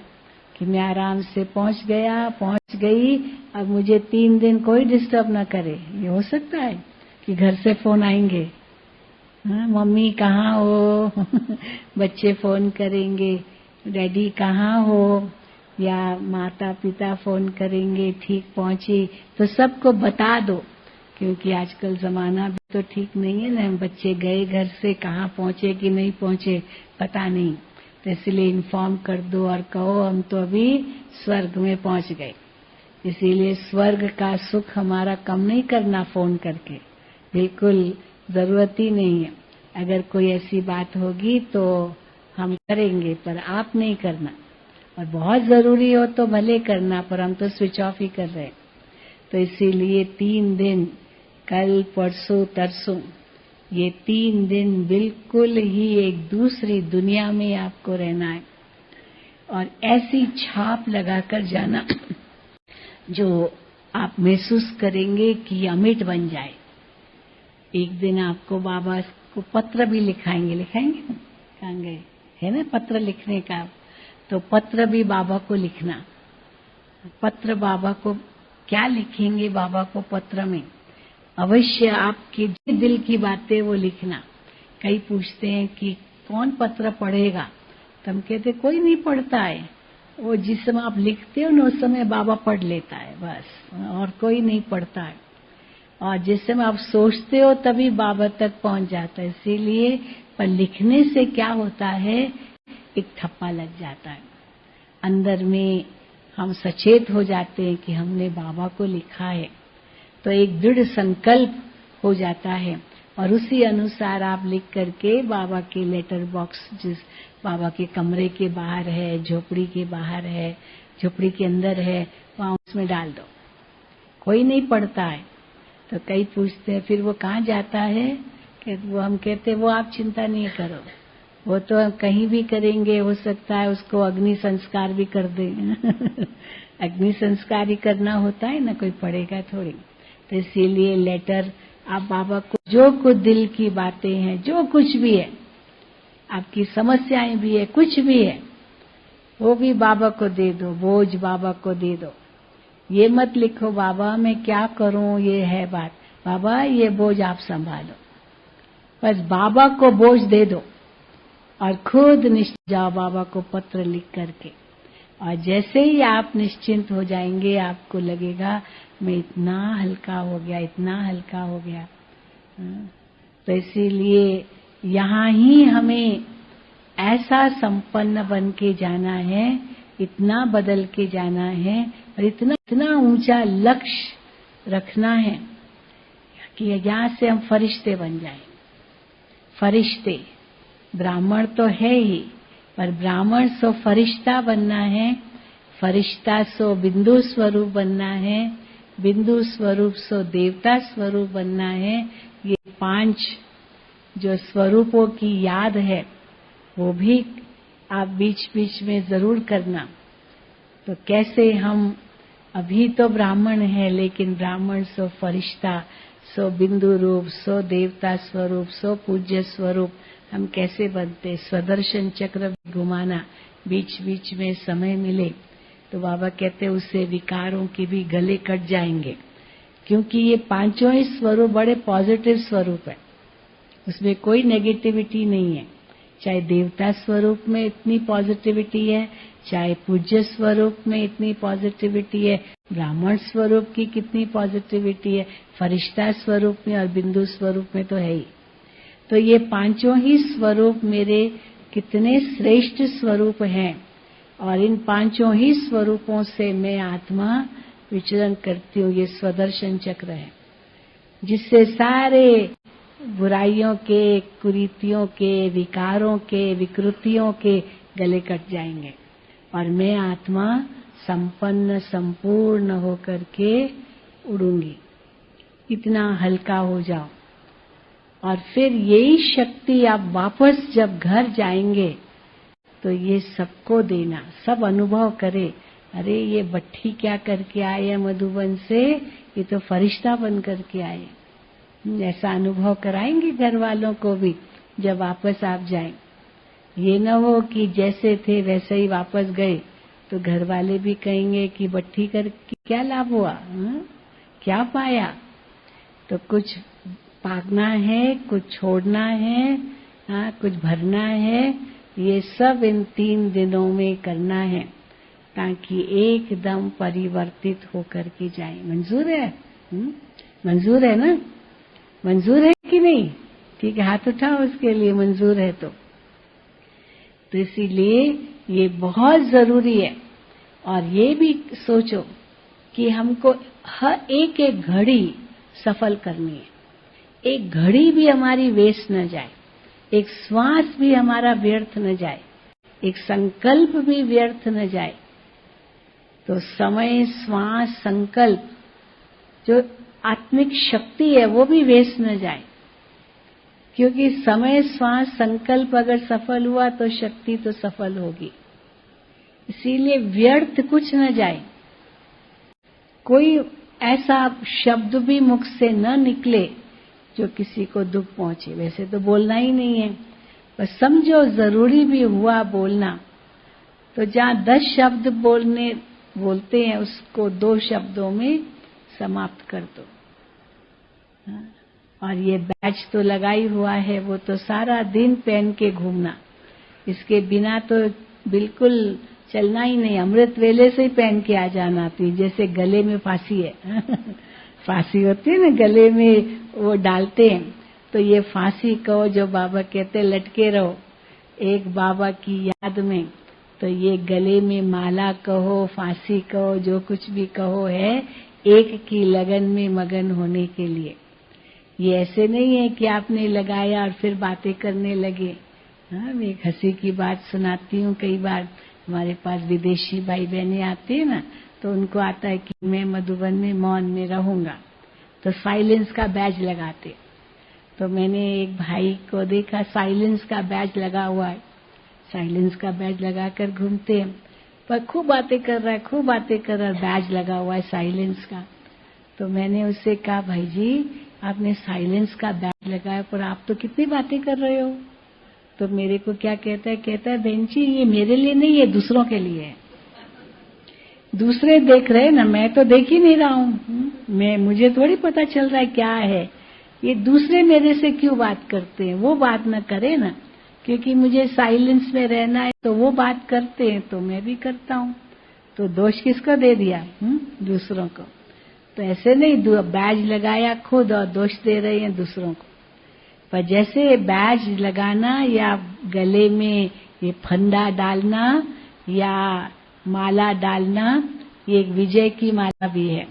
कि मैं आराम से पहुंच गया, पहुंच गई, अब मुझे 3 दिन कोई डिस्टर्ब ना करे। ये हो सकता है कि घर से फोन आएंगे, मम्मी कहाँ हो बच्चे फोन करेंगे, डैडी कहाँ हो, या माता पिता फोन करेंगे, ठीक पहुंची। तो सबको बता दो, क्योंकि आजकल जमाना भी तो ठीक नहीं है ना, बच्चे गए घर से, कहाँ पहुंचे कि नहीं पहुंचे पता नहीं। तो इसलिए इन्फॉर्म कर दो और कहो हम तो अभी स्वर्ग में पहुंच गए। इसीलिए स्वर्ग का सुख हमारा कम नहीं करना फोन करके, बिल्कुल जरूरत ही नहीं है। अगर कोई ऐसी बात होगी तो हम करेंगे, पर आप नहीं करना। और बहुत जरूरी हो तो भले करना, पर हम तो स्विच ऑफ ही कर रहे हैं। तो इसीलिए 3 दिन, कल परसों तरसों, ये 3 दिन बिल्कुल ही एक दूसरी दुनिया में आपको रहना है। और ऐसी छाप लगाकर जाना जो आप महसूस करेंगे कि अमिट बन जाए। एक दिन आपको बाबा को पत्र भी लिखाएंगे ना? कहाँ गए? है ना पत्र लिखने का? तो पत्र भी बाबा को लिखना। पत्र बाबा को क्या लिखेंगे? बाबा को पत्र में अवश्य आपके दिल की बातें वो लिखना। कई पूछते हैं कि कौन पत्र पढ़ेगा? तो हम कहते कोई नहीं पढ़ता है, वो जिस समय आप लिखते हो ना उस समय बाबा पढ़ लेता है बस, और कोई नहीं पढ़ता है। और जिस समय आप सोचते हो तभी बाबा तक पहुंच जाता है। इसीलिए पर लिखने से क्या होता है, एक ठप्पा लग जाता है अंदर में। हम सचेत हो जाते हैं कि हमने बाबा को लिखा है, तो एक दृढ़ संकल्प हो जाता है और उसी अनुसार आप लिख करके बाबा के लेटर बॉक्स, जिस बाबा के कमरे के बाहर है, झोपड़ी के बाहर है, झोपड़ी के अंदर है, वहां उसमें डाल दो। कोई नहीं पढ़ता है। तो कई पूछते हैं फिर वो कहाँ जाता है? कि वो हम कहते वो आप चिंता नहीं करो, वो तो कहीं भी करेंगे, हो सकता है उसको अग्नि संस्कार भी कर दें। अग्नि संस्कार ही करना होता है ना, कोई पढ़ेगा थोड़ी। तो इसीलिए लेटर आप बाबा को जो कुछ दिल की बातें हैं, जो कुछ भी है, आपकी समस्याएं भी है, कुछ भी है, वो भी बाबा को दे दो, बोझ बाबा को दे दो। ये मत लिखो बाबा मैं क्या करूं, ये है बात, बाबा ये बोझ आप संभालो। बस बाबा को बोझ दे दो और खुद निश्चिंत जाओ बाबा को पत्र लिख करके। और जैसे ही आप निश्चिंत हो जाएंगे, आपको लगेगा मैं इतना हल्का हो गया, इतना हल्का हो गया। तो इसीलिए यहाँ ही हमें ऐसा संपन्न बन के जाना है, इतना बदल के जाना है और इतना ऊंचा लक्ष्य रखना है कि यहाँ से हम फरिश्ते बन जाएं। फरिश्ते, ब्राह्मण तो है ही, पर ब्राह्मण सो फरिश्ता बनना है, फरिश्ता सो बिंदु स्वरूप बनना है, बिंदु स्वरूप सो देवता स्वरूप बनना है। ये 5 जो स्वरूपों की याद है वो भी आप बीच बीच में जरूर करना। तो कैसे हम अभी तो ब्राह्मण है, लेकिन ब्राह्मण सो फरिश्ता, सो बिंदु रूप, सो देवता स्वरूप, सो पूज्य स्वरूप हम कैसे बनते? स्वदर्शन चक्र घुमाना, बीच बीच में समय मिले तो बाबा कहते उससे विकारों के भी गले कट जाएंगे, क्योंकि ये 5 ही स्वरूप बड़े पॉजिटिव स्वरूप है, उसमें कोई नेगेटिविटी नहीं है। चाहे देवता स्वरूप में इतनी पॉजिटिविटी है, चाहे पूज्य स्वरूप में इतनी पॉजिटिविटी है, ब्राह्मण स्वरूप की कितनी पॉजिटिविटी है, फरिश्ता स्वरूप में और बिंदु स्वरूप में तो है ही। तो ये 5 ही स्वरूप मेरे कितने श्रेष्ठ स्वरूप हैं, और इन 5 ही स्वरूपों से मैं आत्मा विचरण करती हूँ। ये स्वदर्शन चक्र है जिससे सारे बुराइयों के, कुरीतियों के, विकारों के, विकृतियों के गले कट जाएंगे और मैं आत्मा संपन्न संपूर्ण होकर के उड़ूंगी। इतना हल्का हो जाओ और फिर यही शक्ति आप वापस जब घर जाएंगे तो ये सबको देना, सब अनुभव करे, अरे ये बट्टी क्या करके आए हैं मधुबन से, ये तो फरिश्ता बन करके आए। ऐसा अनुभव कराएंगे घर वालों को भी जब वापस आप जाएं। ये न हो कि जैसे थे वैसे ही वापस गए तो घर वाले भी कहेंगे कि बट्टी करके क्या लाभ हुआ, क्या पाया। तो कुछ पागना है, कुछ छोड़ना है, कुछ भरना है, ये सब इन 3 दिनों में करना है ताकि एकदम परिवर्तित होकर के जाए। मंजूर है? मंजूर है ना? मंजूर है कि नहीं? ठीक है, हाथ उठाओ उसके लिए मंजूर है तो इसीलिए ये बहुत जरूरी है। और ये भी सोचो कि हमको हर एक घड़ी सफल करनी है, एक घड़ी भी हमारी वेस्ट न जाए, एक श्वास भी हमारा व्यर्थ न जाए, एक संकल्प भी व्यर्थ न जाए। तो समय, श्वास, संकल्प, जो आत्मिक शक्ति है वो भी वेस्ट न जाए, क्योंकि समय, श्वास, संकल्प अगर सफल हुआ तो शक्ति तो सफल होगी। इसीलिए व्यर्थ कुछ न जाए, कोई ऐसा शब्द भी मुख से न निकले जो किसी को दुख पहुंचे। वैसे तो बोलना ही नहीं है, पर समझो जरूरी भी हुआ बोलना, तो जहां 10 शब्द बोलते हैं उसको 2 शब्दों में समाप्त कर दो। और ये बैच तो लगाई हुआ है, वो तो सारा दिन पहन के घूमना, इसके बिना तो बिल्कुल चलना ही नहीं। अमृत वेले से ही पहन के आ जाना थी, जैसे गले में फांसी है फांसी होती है ना, गले में वो डालते हैं, तो ये फांसी कहो जो बाबा कहते लटके रहो एक बाबा की याद में, तो ये गले में माला कहो, फांसी कहो, जो कुछ भी कहो है एक की लगन में मगन होने के लिए। ये ऐसे नहीं है कि आपने लगाया और फिर बातें करने लगे। हाँ, मैं एक हंसी की बात सुनाती हूँ। कई बार हमारे पास विदेशी भाई बहनें आते हैं ना, तो उनको आता है कि मैं मधुबन में मौन में रहूंगा, तो साइलेंस का बैज लगाते। तो मैंने एक भाई को देखा साइलेंस का बैज लगा हुआ है, साइलेंस का बैज लगाकर घूमते हैं, पर खूब बातें कर रहा है, खूब बातें कर रहा है, बैज लगा हुआ है साइलेंस का। तो मैंने उससे कहा, भाई जी आपने साइलेंस का बैज लगाया पर आप तो कितनी बातें कर रहे हो। तो मेरे को क्या कहता है बहन जी ये मेरे लिए नहीं है, दूसरों के लिए है। दूसरे देख रहे ना, मैं तो देख ही नहीं रहा हूँ, मुझे थोड़ी पता चल रहा है क्या है। ये दूसरे मेरे से क्यों बात करते हैं, वो बात न करे ना, क्योंकि मुझे साइलेंस में रहना है, तो वो बात करते हैं तो मैं भी करता हूँ। तो दोष किसको दे दिया? दूसरों को। तो ऐसे नहीं बैज लगाया खुद और दोष दे रहे हैं दूसरों को। पर जैसे बैज लगाना या गले में ये फंदा डालना या माला डालना, ये एक विजय की माला भी है।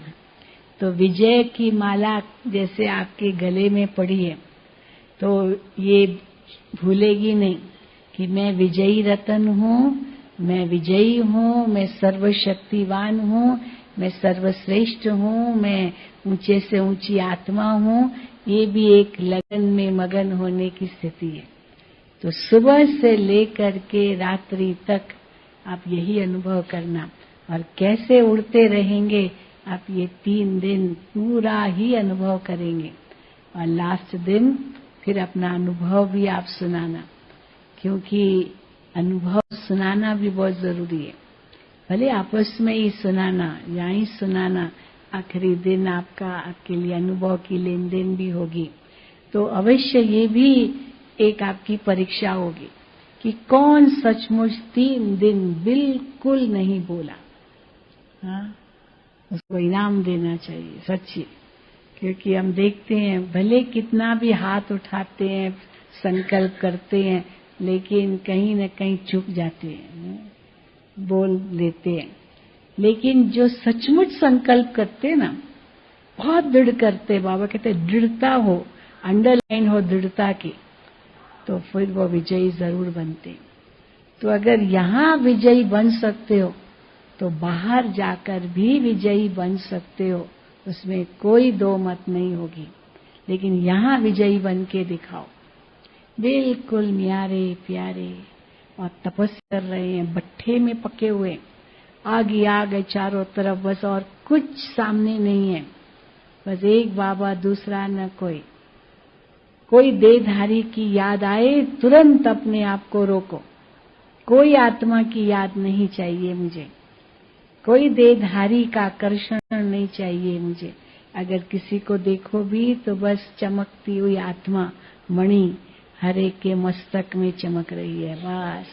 तो विजय की माला जैसे आपके गले में पड़ी है, तो ये भूलेगी नहीं कि मैं विजयी रतन हूँ, मैं विजयी हूँ, मैं सर्वशक्तिवान हूँ, मैं सर्वश्रेष्ठ हूँ, मैं ऊंचे से ऊंची आत्मा हूँ। ये भी एक लगन में मगन होने की स्थिति है। तो सुबह से लेकर के रात्रि तक आप यही अनुभव करना, और कैसे उड़ते रहेंगे आप ये 3 दिन पूरा ही अनुभव करेंगे, और लास्ट दिन फिर अपना अनुभव भी आप सुनाना, क्योंकि अनुभव सुनाना भी बहुत जरूरी है। भले आपस में ही सुनाना, यहाँ ही सुनाना, आखिरी दिन आपके लिए अनुभव की लेन देन भी होगी। तो अवश्य ये भी एक आपकी परीक्षा होगी कि कौन सचमुच 3 दिन बिल्कुल नहीं बोला। हाँ, उसको इनाम देना चाहिए सच्ची, क्योंकि हम देखते हैं भले कितना भी हाथ उठाते हैं, संकल्प करते हैं, लेकिन कहीं न कहीं चुक जाते हैं, बोल देते हैं। लेकिन जो सचमुच संकल्प करते हैं ना, बहुत दृढ़ करते, बाबा कहते दृढ़ता हो, अंडरलाइन हो दृढ़ता की, तो फिर वो विजयी जरूर बनते। तो अगर यहाँ विजयी बन सकते हो तो बाहर जाकर भी विजयी बन सकते हो, उसमें कोई दो मत नहीं होगी। लेकिन यहाँ विजयी बन के दिखाओ, बिल्कुल न्यारे प्यारे, और तपस्या कर रहे हैं, भट्ठे में पके हुए, आग ही आग है चारों तरफ, बस और कुछ सामने नहीं है, बस एक बाबा दूसरा न कोई देहधारी की याद आए तुरंत अपने आप को रोको, कोई आत्मा की याद नहीं चाहिए मुझे, कोई देहधारी का आकर्षण नहीं चाहिए मुझे। अगर किसी को देखो भी तो बस चमकती हुई आत्मा मणि हर एक के मस्तक में चमक रही है, बस।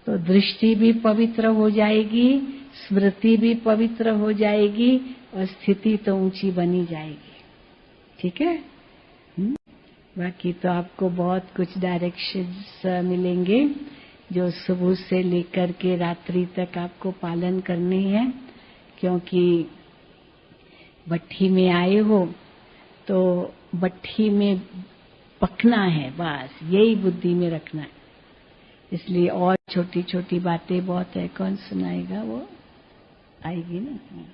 तो दृष्टि भी पवित्र हो जाएगी, स्मृति भी पवित्र हो जाएगी, और स्थिति तो ऊंची बनी जाएगी। ठीक है? बाकी तो आपको बहुत कुछ डायरेक्शंस मिलेंगे जो सुबह से लेकर के रात्रि तक आपको पालन करने हैं, क्योंकि भट्ठी में आए हो तो भट्ठी में पकना है, बस यही बुद्धि में रखना है। इसलिए और छोटी छोटी बातें बहुत है, कौन सुनाएगा, वो आएगी ना।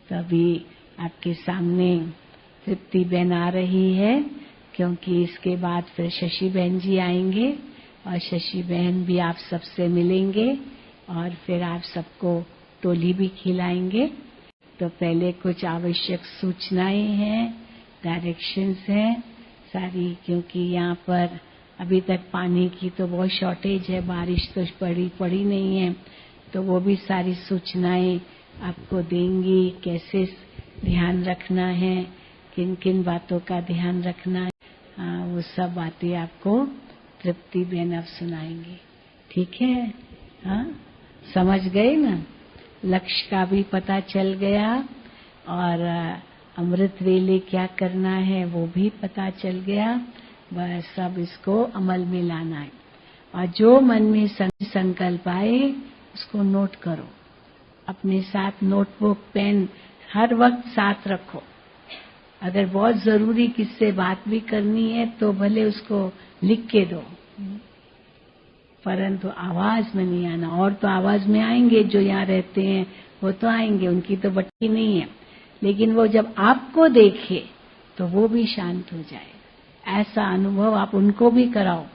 तो अभी आपके सामने तृप्ति बहन आ रही है, क्योंकि इसके बाद फिर शशि बहन जी आएंगे, और शशि बहन भी आप सबसे मिलेंगे। और फिर आप सबको टोली भी खिलाएंगे। तो पहले कुछ आवश्यक सूचनाएं हैं, डायरेक्शंस हैं सारी, क्योंकि यहाँ पर अभी तक पानी की तो बहुत शॉर्टेज है, बारिश तो पड़ी नहीं है, तो वो भी सारी सूचनाएं आपको देंगी, कैसे ध्यान रखना है, किन किन बातों का ध्यान रखना है, वो सब बातें आपको तृप्ति बहन अब सुनाएंगी। ठीक है? हाँ, समझ गए ना? लक्ष्य का भी पता चल गया और अमृत वेले क्या करना है वो भी पता चल गया। बस सब इसको अमल में लाना है और जो मन में संकल्प आए उसको नोट करो। अपने साथ नोटबुक पेन हर वक्त साथ रखो। अगर बहुत जरूरी किससे बात भी करनी है तो भले उसको लिख के दो, परंतु आवाज में नहीं आना। और तो आवाज में आएंगे, जो यहाँ रहते हैं वो तो आएंगे, उनकी तो बट्टी नहीं है, लेकिन वो जब आपको देखे तो वो भी शांत हो जाए। ऐसा अनुभव आप उनको भी कराओ,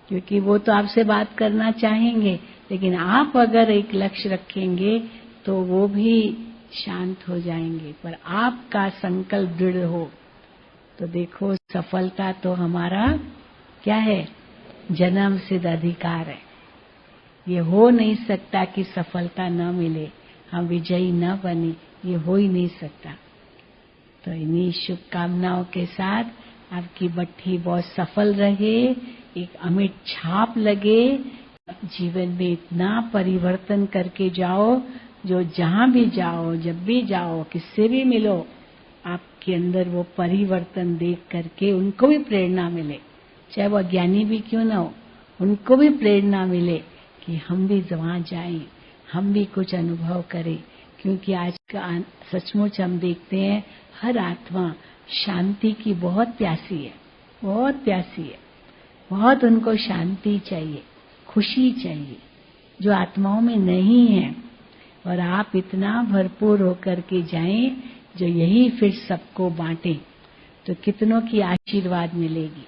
क्योंकि वो तो आपसे बात करना चाहेंगे, लेकिन आप अगर एक लक्ष्य रखेंगे तो वो भी शांत हो जाएंगे। पर आपका संकल्प दृढ़ हो तो देखो, सफलता तो हमारा क्या है? जन्म सिद्ध अधिकार है। ये हो नहीं सकता कि सफलता न मिले, हम विजयी न बने, ये हो ही नहीं सकता। तो इन्हीं शुभकामनाओं के साथ आपकी भट्ठी बहुत सफल रहे, एक अमिट छाप लगे, जीवन में इतना परिवर्तन करके जाओ, जो जहां भी जाओ, जब भी जाओ, किससे भी मिलो, आपके अंदर वो परिवर्तन देख करके उनको भी प्रेरणा मिले, चाहे वो अज्ञानी भी क्यों ना हो, उनको भी प्रेरणा मिले कि हम भी वहां जाएं, हम भी कुछ अनुभव करें। क्योंकि आज का सचमुच हम देखते हैं हर आत्मा शांति की बहुत प्यासी है, बहुत प्यासी है, बहुत उनको शांति चाहिए, खुशी चाहिए, जो आत्माओं में नहीं है। और आप इतना भरपूर होकर के जाएं जो यही फिर सबको बांटे, तो कितनों की आशीर्वाद मिलेगी।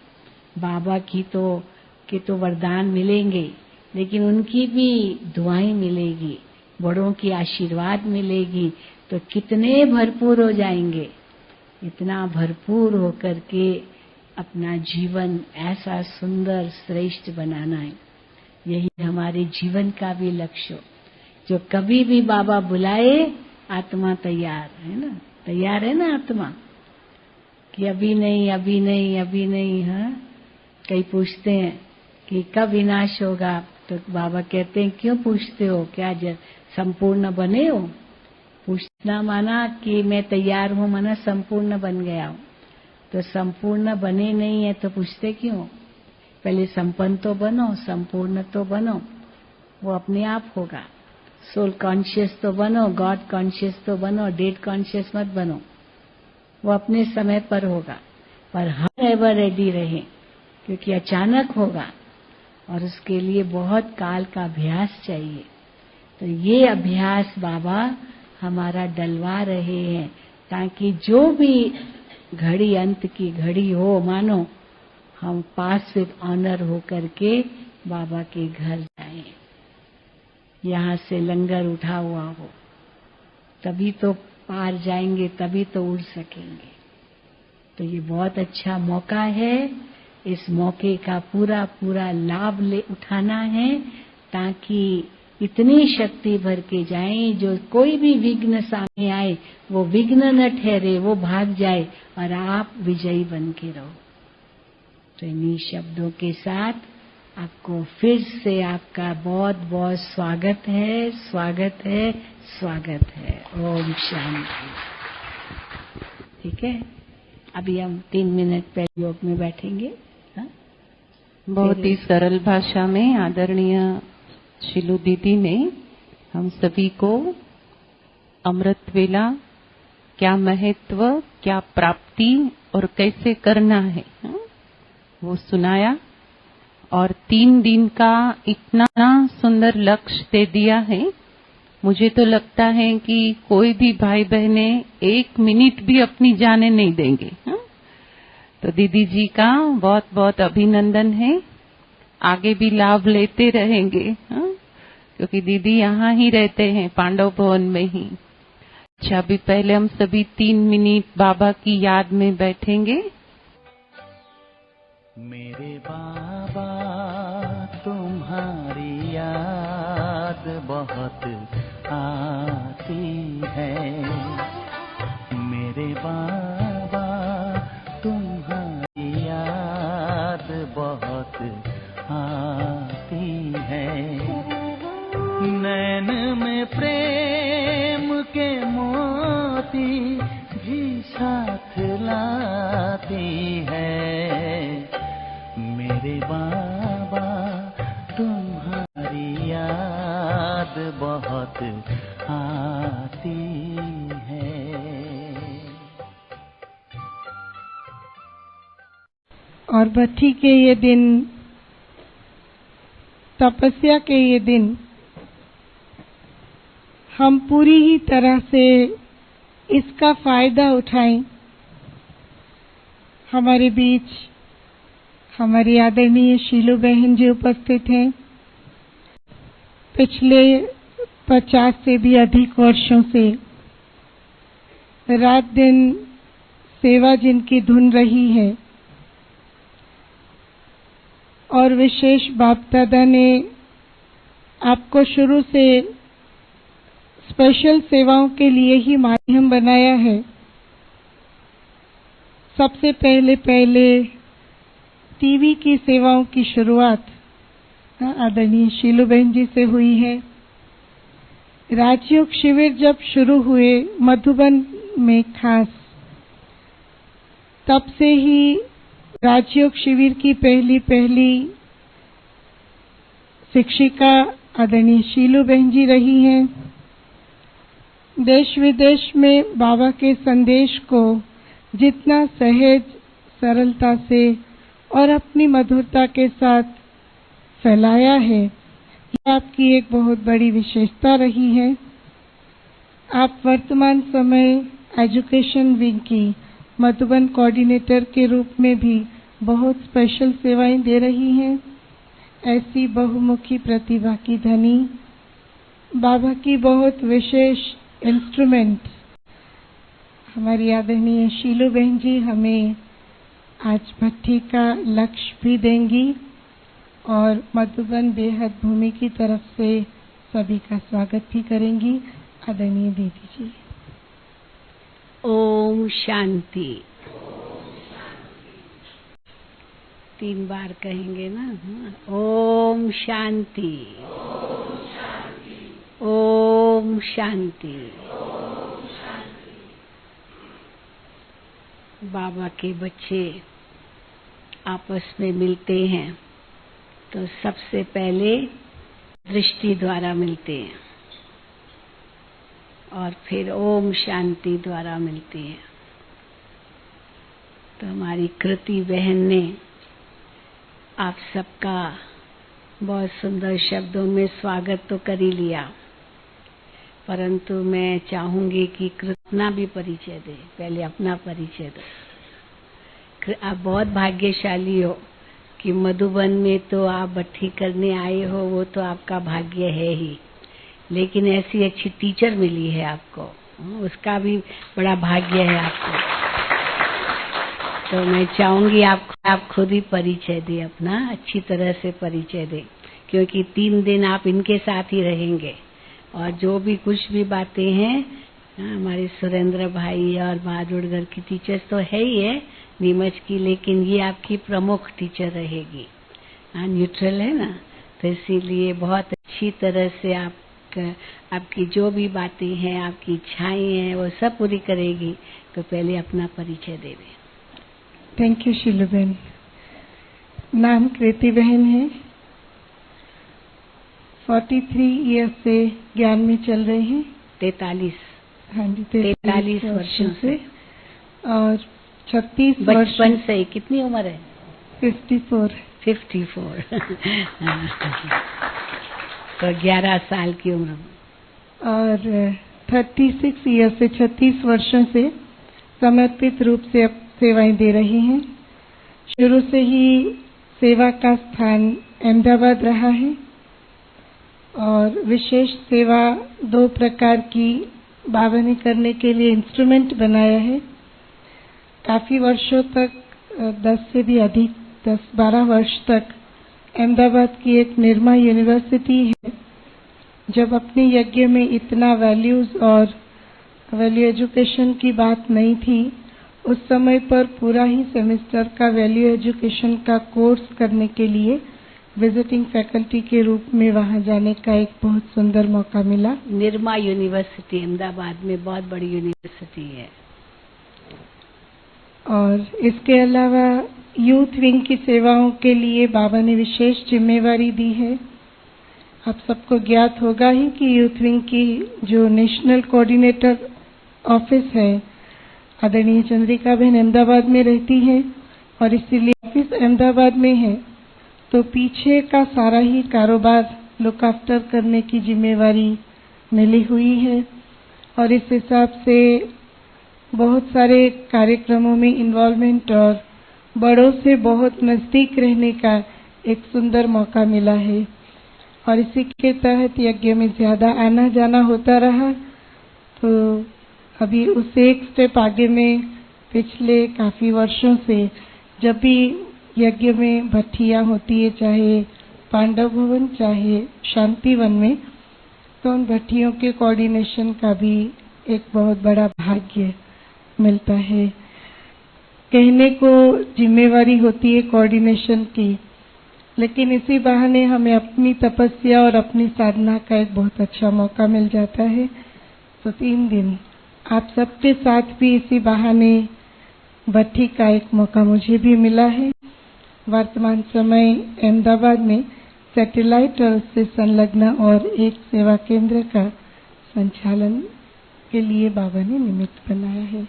बाबा की तो वरदान मिलेंगे, लेकिन उनकी भी दुआएं मिलेगी, बड़ों की आशीर्वाद मिलेगी, तो कितने भरपूर हो जाएंगे। इतना भरपूर होकर के अपना जीवन ऐसा सुंदर श्रेष्ठ बनाना है, यही हमारे जीवन का भी लक्ष्य हो। जो कभी भी बाबा बुलाए, आत्मा तैयार है ना, तैयार है ना आत्मा, कि अभी नहीं, अभी नहीं, अभी नहीं। हाँ, कई पूछते हैं कि कब विनाश होगा, तो बाबा कहते हैं क्यों पूछते हो, क्या संपूर्ण बने हो? पूछना माना कि मैं तैयार हूँ, माना संपूर्ण बन गया हूँ। तो संपूर्ण बने नहीं है तो पूछते क्यों? पहले संपन्न तो बनो, संपूर्ण तो बनो, वो अपने आप होगा। सोल कॉन्शियस तो बनो, गॉड कॉन्शियस तो बनो, डेड कॉन्शियस मत बनो, वो अपने समय पर होगा। पर हर एवर रेडी रहे, क्योंकि अचानक होगा और उसके लिए बहुत काल का अभ्यास चाहिए। तो ये अभ्यास बाबा हमारा डलवा रहे हैं, ताकि जो भी घड़ी अंत की घड़ी हो, मानो हम पास विद ऑनर हो करके बाबा के घर जाएं, यहाँ से लंगर उठा हुआ हो, तभी तो पार जाएंगे, तभी तो उड़ सकेंगे। तो ये बहुत अच्छा मौका है, इस मौके का पूरा पूरा लाभ उठाना है, ताकि इतनी शक्ति भर के जाएं, जो कोई भी विघ्न सामने आए वो विघ्न न ठहरे, वो भाग जाए और आप विजयी बन के रहो। तो इन्हीं शब्दों के साथ आपको फिर से आपका बहुत बहुत स्वागत है, स्वागत है, स्वागत है। ओम शांति। ठीक है, अभी हम 3 मिनट पहले योग में बैठेंगे। हाँ? बहुत ही सरल भाषा में आदरणीय शिलू दीदी ने हम सभी को अमृत वेला क्या महत्व, क्या प्राप्ति और कैसे करना है, हाँ? वो सुनाया और 3 दिन का इतना सुंदर लक्ष्य दे दिया है। मुझे तो लगता है कि कोई भी भाई बहने 1 मिनट भी अपनी जाने नहीं देंगे। हाँ? तो दीदी जी का बहुत बहुत अभिनंदन है, आगे भी लाभ लेते रहेंगे। हाँ? क्योंकि दीदी यहाँ ही रहते हैं, पांडव भवन में ही। अच्छा, अभी पहले हम सभी 3 मिनट बाबा की याद में बैठेंगे। मेरे बाबा तुम्हारी याद बहुत आती है, मेरे बाबा तुम्हारी याद बहुत आती है। नैन में प्रेम के मोती भी साथ लाती है, मेरे बाबा तुम्हारी याद बहुत आती है। और भट्ठी के ये दिन, तपस्या के ये दिन, हम पूरी ही तरह से इसका फायदा उठाएं। हमारे बीच हमारी आदरणीय शीलू बहन जी उपस्थित हैं। पिछले 50 से भी अधिक वर्षों से रात दिन सेवा जिनकी धुन रही है, और विशेष बाप दादा ने आपको शुरू से स्पेशल सेवाओं के लिए ही माध्यम बनाया है। सबसे पहले टीवी की सेवाओं की शुरुआत आदरणीय शीलू बहन जी से हुई है। राजयोग शिविर जब शुरू हुए मधुबन में खास, तब से ही राजयोग शिविर की पहली शिक्षिका आदरणीय शीलू बहन जी रही हैं। देश विदेश में बाबा के संदेश को जितना सहज, सरलता से और अपनी मधुरता के साथ फैलाया है, यह आपकी एक बहुत बड़ी विशेषता रही है। आप वर्तमान समय एजुकेशन विंग की मधुबन कोऑर्डिनेटर के रूप में भी बहुत स्पेशल सेवाएं दे रही हैं। ऐसी बहुमुखी प्रतिभा की धनी, बाबा की बहुत विशेष इंस्ट्रूमेंट हमारी आदरणीय शीलू बहन जी हमें आज भट्ठी का लक्ष्य भी देंगी और मधुबन बेहद भूमि की तरफ से सभी का स्वागत भी करेंगी। आदरणीय दीदी जी। ओम शांति। 3 बार कहेंगे ना। ओम शांति, ओम शांति। बाबा के बच्चे आपस में मिलते हैं तो सबसे पहले दृष्टि द्वारा मिलते हैं और फिर ओम शांति द्वारा मिलते हैं। तो हमारी कृति बहन ने आप सबका बहुत सुंदर शब्दों में स्वागत तो कर ही लिया, परंतु मैं चाहूंगी कि कृतना भी परिचय दे। पहले अपना परिचय दो। आप बहुत भाग्यशाली हो कि मधुबन में तो आप भट्ठी करने आए हो, वो तो आपका भाग्य है ही, लेकिन ऐसी अच्छी टीचर मिली है आपको, उसका भी बड़ा भाग्य है आपको। तो मैं चाहूंगी आप खुद ही परिचय दें, अपना अच्छी तरह से परिचय दें, क्योंकि 3 दिन आप इनके साथ ही रहेंगे और जो भी कुछ भी बातें हैं, हमारे सुरेंद्र भाई और बहादुरगढ़ की टीचर्स तो है ही है नीमच की, लेकिन ये आपकी प्रमुख टीचर रहेगी। न्यूट्रल है ना, तो इसीलिए बहुत अच्छी तरह से आपकी जो भी बातें हैं, आपकी इच्छाएं हैं, वो सब पूरी करेगी। तो पहले अपना परिचय देवे। थैंक यू शीलू बहन। नाम कृति बहन है। 43 ईयर से ज्ञान में चल रहे हैं। 43। हाँ जी, 43 वर्षों से। और 36 बचपन से। कितनी उम्र है? 54। तो 11 साल की उम्र। और 36 ईयर से 36 वर्षों से समर्पित रूप से अब सेवाएं दे रही हैं। शुरू से ही सेवा का स्थान अहमदाबाद रहा है और विशेष सेवा 2 प्रकार की बाबा ने करने के लिए इंस्ट्रूमेंट बनाया है। काफी वर्षों तक 10 से भी अधिक 10-12 वर्ष तक अहमदाबाद की एक निर्मा यूनिवर्सिटी है। जब अपने यज्ञ में इतना वैल्यूज और वैल्यू एजुकेशन की बात नहीं थी, उस समय पर पूरा ही सेमेस्टर का वैल्यू एजुकेशन का कोर्स करने के लिए विजिटिंग फैकल्टी के रूप में वहां जाने का एक बहुत सुंदर मौका मिला। निर्मा यूनिवर्सिटी अहमदाबाद में बहुत बड़ी यूनिवर्सिटी है। और इसके अलावा यूथ विंग की सेवाओं के लिए बाबा ने विशेष जिम्मेवारी दी है। आप सबको ज्ञात होगा ही कि यूथ विंग की जो नेशनल कोऑर्डिनेटर ऑफिस है, आदरणीय चंद्रिका बहन अहमदाबाद में रहती है और इसीलिए ऑफिस अहमदाबाद में है, तो पीछे का सारा ही कारोबार लुक आफ्टर करने की जिम्मेवारी मिली हुई है। और इस हिसाब से बहुत सारे कार्यक्रमों में इन्वॉल्वमेंट और बड़ों से बहुत नजदीक रहने का एक सुंदर मौका मिला है। और इसी के तहत यज्ञ में ज्यादा आना जाना होता रहा। तो अभी उससे एक स्टेप आगे में पिछले काफी वर्षों से जब भी यज्ञ में भट्टियां होती है, चाहे पांडव भवन चाहे शांति वन में, तो उन भट्टियों के कोऑर्डिनेशन का भी एक बहुत बड़ा भाग्य मिलता है। कहने को जिम्मेवारी होती है कोऑर्डिनेशन की, लेकिन इसी बहाने हमें अपनी तपस्या और अपनी साधना का एक बहुत अच्छा मौका मिल जाता है। तो 3 दिन आप सबके साथ भी इसी बहाने भट्टी का एक मौका मुझे भी मिला है। वर्तमान समय अहमदाबाद में सैटेलाइट अर्थ से संलग्न और एक सेवा केंद्र का संचालन के लिए बाबा ने निमित्त बनाया है।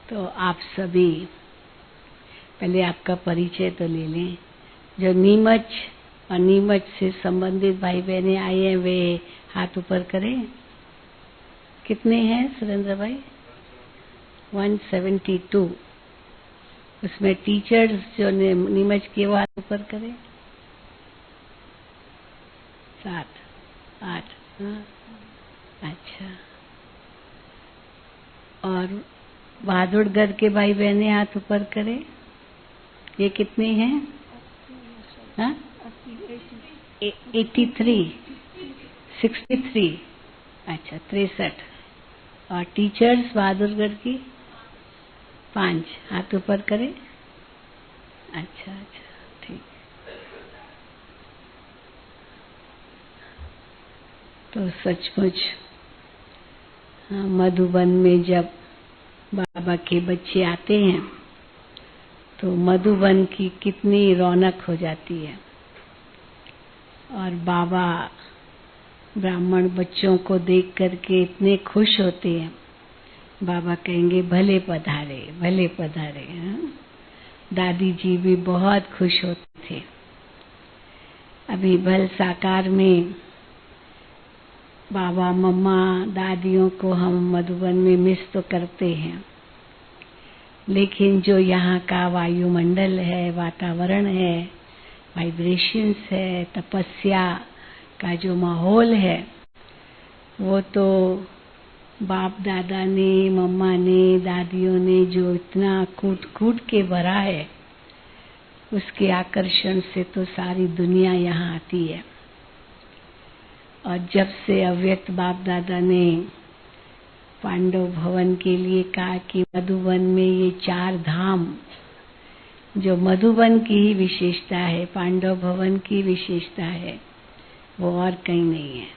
तो आप सभी पहले आपका परिचय तो ले लें। जो नीमच और नीमच से संबंधित भाई बहनें आए हैं वे हाथ ऊपर करें। कितने हैं सुरेंद्र भाई? 172। उसमें टीचर्स जो नीमच के वो हाथ ऊपर करें। 7, 8। हाँ, अच्छा। और बहादुरगढ़ के भाई बहनें हाथ ऊपर करें। ये कितने हैं? हाँ? 83, 63। अच्छा, 63। और टीचर्स बहादुरगढ़ की 5 हाथ ऊपर करें। अच्छा, ठीक। तो सचमुच मधुबन में जब बाबा के बच्चे आते हैं तो मधुबन की कितनी रौनक हो जाती है। और बाबा ब्राह्मण बच्चों को देख करके इतने खुश होते हैं। बाबा कहेंगे भले पधारे, भले पधारे। दादी जी भी बहुत खुश होते थे। अभी भल साकार में बाबा मम्मा दादियों को हम मधुबन में मिस तो करते हैं, लेकिन जो यहाँ का वायुमंडल है, वातावरण है, वाइब्रेशंस है, तपस्या का जो माहौल है, वो तो बाप दादा ने, मम्मा ने, दादियों ने जो इतना कूट कूट के भरा है, उसके आकर्षण से तो सारी दुनिया यहाँ आती है। और जब से अव्यक्त बाप दादा ने पांडव भवन के लिए कहा कि मधुबन में ये 4 धाम, जो मधुबन की ही विशेषता है, पांडव भवन की विशेषता है, वो और कहीं नहीं है।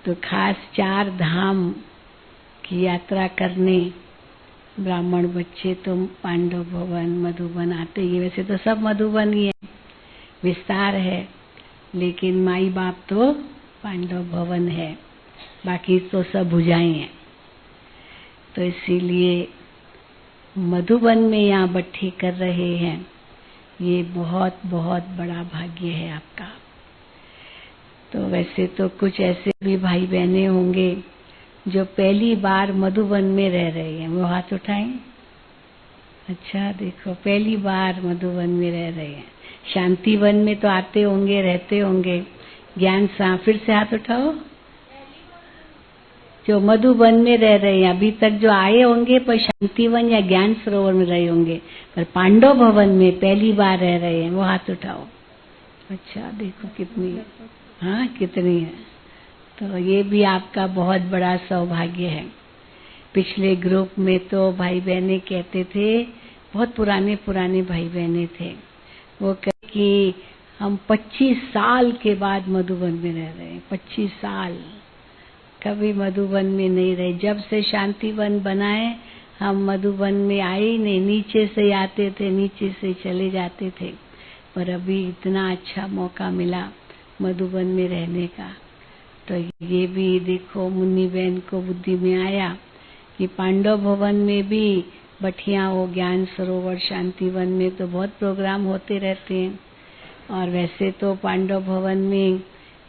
तो खास 4 धाम की यात्रा करने ब्राह्मण बच्चे तो पांडव भवन मधुबन आते ही। वैसे तो सब मधुबन ही है, विस्तार है, लेकिन माई बाप तो पांडव भवन है, बाकी तो सब भुजाएं हैं। तो इसीलिए मधुबन में यहाँ भट्टी कर रहे हैं, ये बहुत बहुत बड़ा भाग्य है आपका। तो वैसे तो कुछ ऐसे भी भाई बहने होंगे जो पहली बार मधुबन में रह रहे हैं वो हाथ उठाएं। अच्छा देखो, पहली बार मधुबन में रह रहे हैं। शांतिवन में तो आते होंगे, रहते होंगे। ज्ञान सा फिर से हाथ उठाओ। जो मधुबन में रह रहे हैं, अभी तक जो आए होंगे पर शांतिवन या ज्ञान सरोवर में रहे होंगे, पर पांडव भवन में पहली बार रह रहे हैं, वो हाथ उठाओ। अच्छा देखो कितनी, हाँ कितनी है। तो ये भी आपका बहुत बड़ा सौभाग्य है। पिछले ग्रुप में तो भाई बहने कहते थे, बहुत पुराने पुराने भाई बहने थे, वो कहते कि हम 25 साल के बाद मधुबन में रह रहे हैं। 25 साल कभी मधुबन में नहीं रहे। जब से शांतिवन बनाए हम मधुबन में आए ही नहीं। नीचे से आते थे, नीचे से चले जाते थे, पर अभी इतना अच्छा मौका मिला मधुबन में रहने का। तो ये भी देखो मुन्नी बहन को बुद्धि में आया कि पांडव भवन में भी बठिया हो, ज्ञान सरोवर, शांतिवन में तो बहुत प्रोग्राम होते रहते हैं। और वैसे तो पांडव भवन में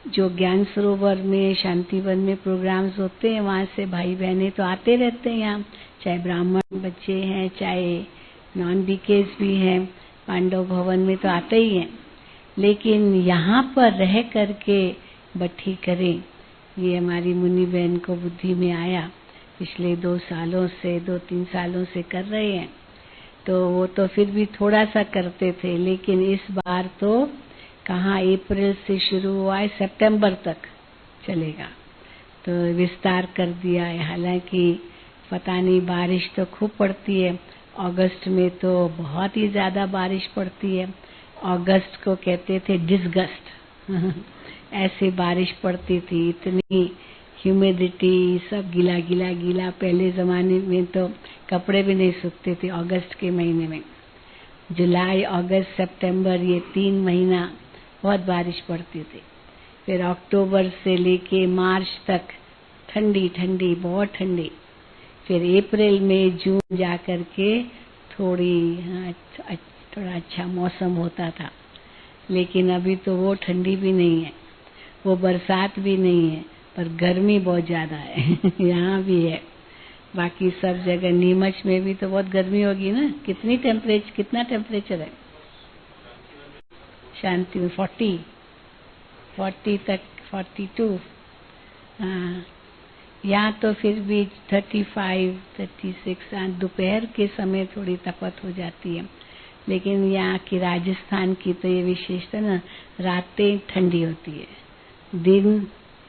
जो ज्ञान सरोवर में, शांतिवन में प्रोग्राम्स होते हैं, वहाँ से भाई बहनें तो आते रहते हैं यहाँ, चाहे ब्राह्मण बच्चे हैं चाहे नॉन बीकेस भी हैं, पांडव भवन में तो आते ही हैं। लेकिन यहाँ पर रह करके बट्ठी करें, ये हमारी मुन्नी बहन को बुद्धि में आया। पिछले 2-3 सालों से कर रहे हैं। तो वो तो फिर भी थोड़ा सा करते थे, लेकिन इस बार तो कहाँ अप्रैल से शुरू हुआ है, सितंबर तक चलेगा। तो विस्तार कर दिया है। हालांकि पता नहीं, बारिश तो खूब पड़ती है। अगस्त में तो बहुत ही ज्यादा बारिश पड़ती है। अगस्त को कहते थे डिसगस्ट ऐसे बारिश पड़ती थी, इतनी ह्यूमिडिटी, सब गीला गीला गीला। पहले जमाने में तो कपड़े भी नहीं सूखते थे अगस्त के महीने में। जुलाई, अगस्त, सितंबर, ये 3 महीना बहुत बारिश पड़ती थी। फिर अक्टूबर से लेके मार्च तक ठंडी ठंडी, बहुत ठंडी। फिर अप्रैल में जून जा कर के थोड़ा अच्छा मौसम होता था। लेकिन अभी तो वो ठंडी भी नहीं है, वो बरसात भी नहीं है, पर गर्मी बहुत ज्यादा है यहाँ भी है। बाकी सब जगह, नीमच में भी तो बहुत गर्मी होगी ना। कितना टेम्परेचर है शांति में? 40 तक, 42। हाँ, यहाँ तो फिर भी 35, 36। दोपहर के समय थोड़ी तपत हो जाती है। लेकिन यहाँ की राजस्थान की तो ये विशेषता ना, रातें ठंडी होती है, दिन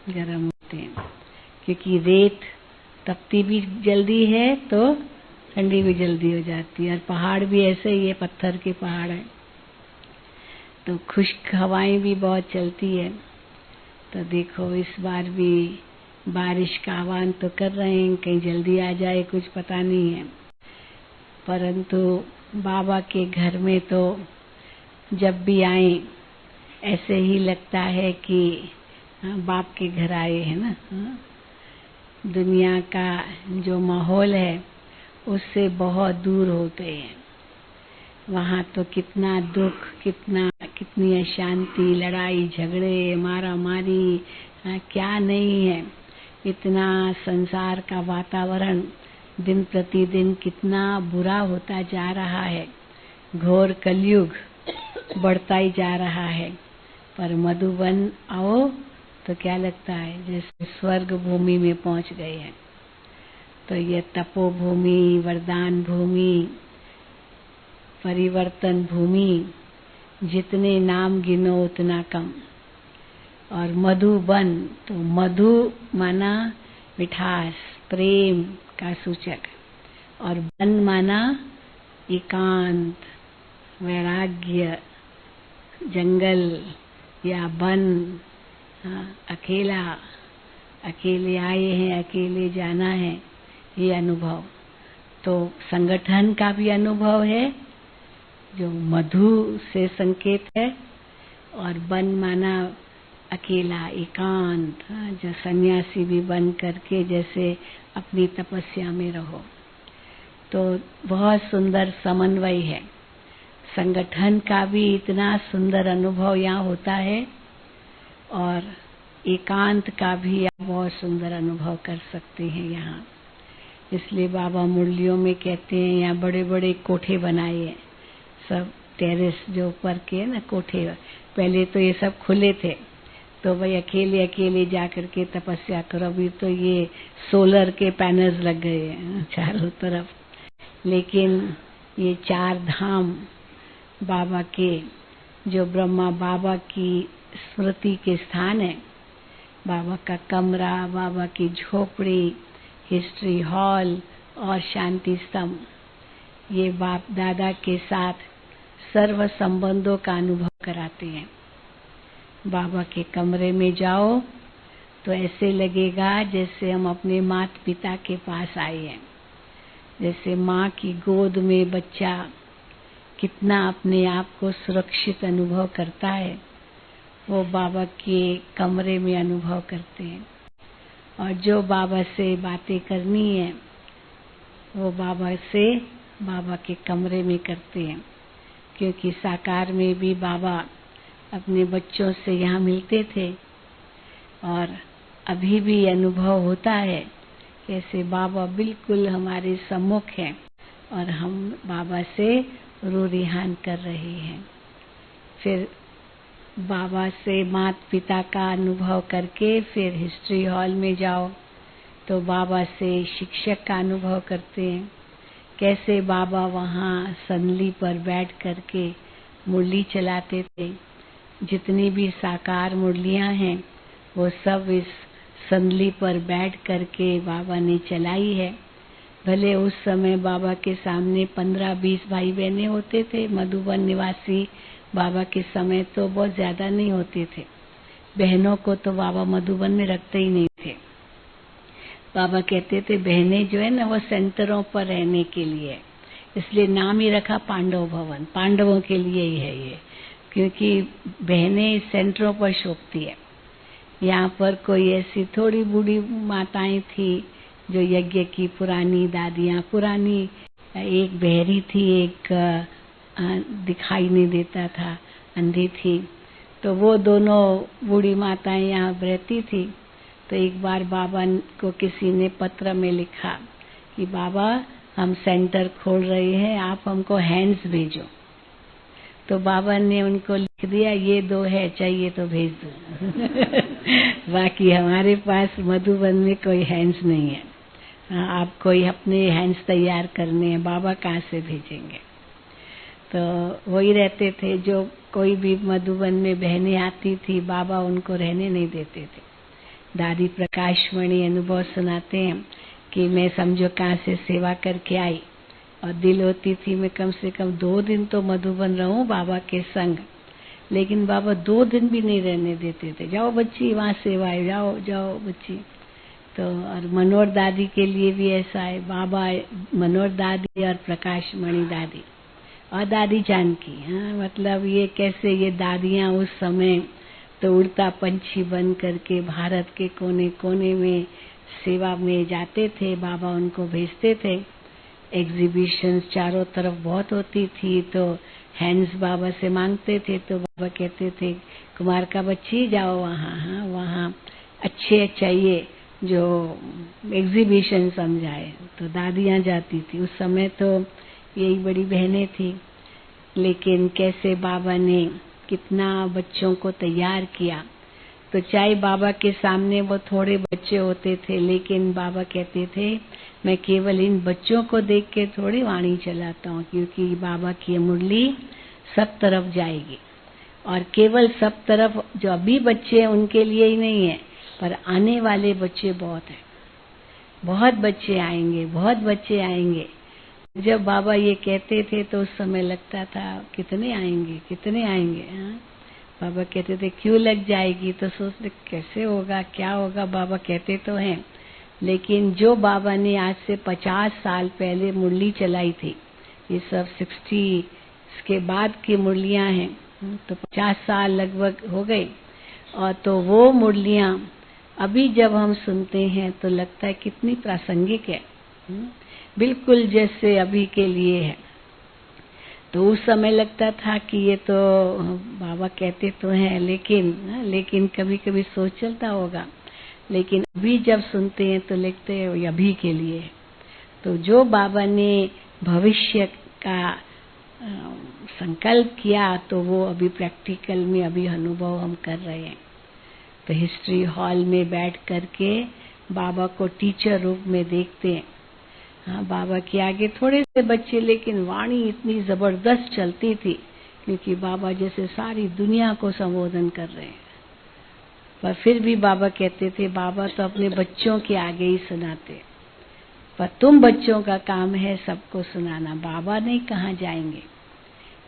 गर्म होते हैं, क्योंकि रेत तपती भी जल्दी है तो ठंडी भी जल्दी हो जाती है। और पहाड़ भी ऐसे ही है, पत्थर के पहाड़ है, तो खुश्क हवाएं भी बहुत चलती है। तो देखो इस बार भी बारिश का आह्वान तो कर रहे हैं, कहीं जल्दी आ जाए कुछ पता नहीं है। परंतु बाबा के घर में तो जब भी आए ऐसे ही लगता है कि बाप के घर आए हैं ना। दुनिया का जो माहौल है उससे बहुत दूर होते हैं। वहाँ तो कितना दुख, कितनी अशांति, लड़ाई झगड़े, मारा मारी, क्या नहीं है। इतना संसार का वातावरण दिन प्रतिदिन कितना बुरा होता जा रहा है। घोर कलयुग बढ़ता ही जा रहा है। पर मधुबन आओ तो क्या लगता है जैसे स्वर्ग भूमि में पहुंच गए हैं। तो ये तपोभूमि, वरदान भूमि, परिवर्तन भूमि, जितने नाम गिनो उतना कम। और मधुबन, तो मधु माना मिठास, प्रेम का सूचक, और बन माना एकांत, वैराग्य, जंगल या वन, अकेले आए हैं, अकेले जाना है, ये अनुभव। तो संगठन का भी अनुभव है जो मधु से संकेत है, और वन माना अकेला, एकांत, जो सन्यासी भी बन करके जैसे अपनी तपस्या में रहो। तो बहुत सुंदर समन्वय है। संगठन का भी इतना सुंदर अनुभव यहाँ होता है, और एकांत का भी आप बहुत सुंदर अनुभव कर सकते हैं यहाँ। इसलिए बाबा मुरलियों में कहते हैं यहाँ बड़े बड़े कोठे बनाए हैं, सब टेरेस जो ऊपर के है ना कोठे। पहले तो ये सब खुले थे, तो भाई अकेले अकेले जा करके तपस्या करो। अभी तो ये सोलर के पैनल्स लग गए हैं चारों तरफ। लेकिन ये 4 धाम बाबा के, जो ब्रह्मा बाबा की स्मृति के स्थान है, बाबा का कमरा, बाबा की झोपड़ी, हिस्ट्री हॉल और शांति स्तंभ, ये बाप दादा के साथ सर्व संबंधों का अनुभव कराते हैं। बाबा के कमरे में जाओ तो ऐसे लगेगा जैसे हम अपने माता पिता के पास आए हैं। जैसे माँ की गोद में बच्चा कितना अपने आप को सुरक्षित अनुभव करता है, वो बाबा के कमरे में अनुभव करते हैं। और जो बाबा से बातें करनी है वो बाबा से बाबा के कमरे में करते हैं। क्योंकि साकार में भी बाबा अपने बच्चों से यहाँ मिलते थे और अभी भी अनुभव होता है कैसे बाबा बिल्कुल हमारे सम्मुख हैं और हम बाबा से रूरिहान कर रहे हैं। फिर बाबा से माता पिता का अनुभव करके फिर हिस्ट्री हॉल में जाओ तो बाबा से शिक्षक का अनुभव करते हैं। कैसे बाबा वहाँ संदली पर बैठ करके मुरली चलाते थे। जितनी भी साकार मुरलियाँ हैं वो सब इस संदली पर बैठ करके बाबा ने चलाई है। भले उस समय बाबा के सामने 15-20 भाई बहनें होते थे। मधुबन निवासी बाबा के समय तो बहुत ज्यादा नहीं होते थे। बहनों को तो बाबा मधुबन में रखते ही नहीं थे। बाबा कहते थे बहनें जो है ना वो सेंटरों पर रहने के लिए, इसलिए नाम ही रखा पांडव भवन, पांडवों के लिए ही है ये। क्योंकि बहनें सेंटरों पर शोभती है। यहाँ पर कोई ऐसी थोड़ी बूढ़ी माताएं थी जो यज्ञ की पुरानी दादियाँ, पुरानी, एक बहरी थी, एक दिखाई नहीं देता था, अंधी थी। तो वो दोनों बूढ़ी माताएं यहाँ रहती थी। तो एक बार बाबा को किसी ने पत्र में लिखा कि बाबा हम सेंटर खोल रहे हैं, आप हमको हैंड्स भेजो। तो बाबा ने उनको लिख दिया ये 2 है, चाहिए तो भेज दो। बाकी हमारे पास मधुबन में कोई हैंड्स नहीं है। आप कोई अपने हैंड्स तैयार करने हैं, बाबा कहाँ से भेजेंगे। तो वही रहते थे। जो कोई भी मधुबन में बहनें आती थी बाबा उनको रहने नहीं देते थे। दादी प्रकाशमणि अनुभव सुनाते हैं कि मैं समझो कहाँ से सेवा करके आई और दिल होती थी मैं कम से कम 2 दिन तो मधुबन रहूं बाबा के संग। लेकिन बाबा 2 दिन भी नहीं रहने देते थे। जाओ बच्ची वहाँ सेवा है, जाओ जाओ बच्ची। तो और मनोहर दादी के लिए भी ऐसा है। बाबा मनोहर दादी और प्रकाशमणि दादी और दादी जानकी, हाँ, मतलब ये कैसे ये दादियाँ उस समय तो उड़ता पंछी बन करके भारत के कोने कोने में सेवा में जाते थे। बाबा उनको भेजते थे। एग्जीबिशंस चारों तरफ बहुत होती थी तो हैंड्स बाबा से मांगते थे। तो बाबा कहते थे कुमार का बच्ची जाओ वहाँ, हाँ वहाँ अच्छे चाहिए जो एग्जीबिशन समझाए। तो दादियाँ जाती थी। उस समय तो यही बड़ी बहनें थी। लेकिन कैसे बाबा ने कितना बच्चों को तैयार किया। तो चाहे बाबा के सामने वो थोड़े बच्चे होते थे लेकिन बाबा कहते थे मैं केवल इन बच्चों को देख के थोड़ी वाणी चलाता हूँ, क्योंकि बाबा की मुरली सब तरफ जाएगी। और केवल सब तरफ जो अभी बच्चे हैं उनके लिए ही नहीं है, पर आने वाले बच्चे बहुत हैं। बहुत बच्चे आएंगे, बहुत बच्चे आएंगे। जब बाबा ये कहते थे तो उस समय लगता था कितने आएंगे, कितने आएंगे। हाँ? बाबा कहते थे क्यों लग जाएगी, तो सोचते कैसे होगा, क्या होगा। बाबा कहते तो हैं, लेकिन जो बाबा ने आज से 50 साल पहले मुरली चलाई थी, ये सब 60 के बाद की मुरलियां हैं, तो 50 साल लगभग हो गए। और तो वो मुरलियां अभी जब हम सुनते हैं तो लगता है कितनी प्रासंगिक है, बिल्कुल जैसे अभी के लिए है। तो उस समय लगता था कि ये तो बाबा कहते तो हैं लेकिन कभी कभी सोच चलता होगा, लेकिन अभी जब सुनते हैं तो लिखते हैं ये अभी के लिए। तो जो बाबा ने भविष्य का संकल्प किया तो वो अभी प्रैक्टिकल में अभी अनुभव हम कर रहे हैं। तो हिस्ट्री हॉल में बैठ करके बाबा को टीचर रूप में देखते हैं। हाँ, बाबा के आगे थोड़े से बच्चे, लेकिन वाणी इतनी जबरदस्त चलती थी क्योंकि बाबा जैसे सारी दुनिया को संबोधन कर रहे हैं। पर फिर भी बाबा कहते थे, बाबा तो अपने बच्चों के आगे ही सुनाते, पर तुम बच्चों का काम है सबको सुनाना। बाबा नहीं कहाँ जाएंगे।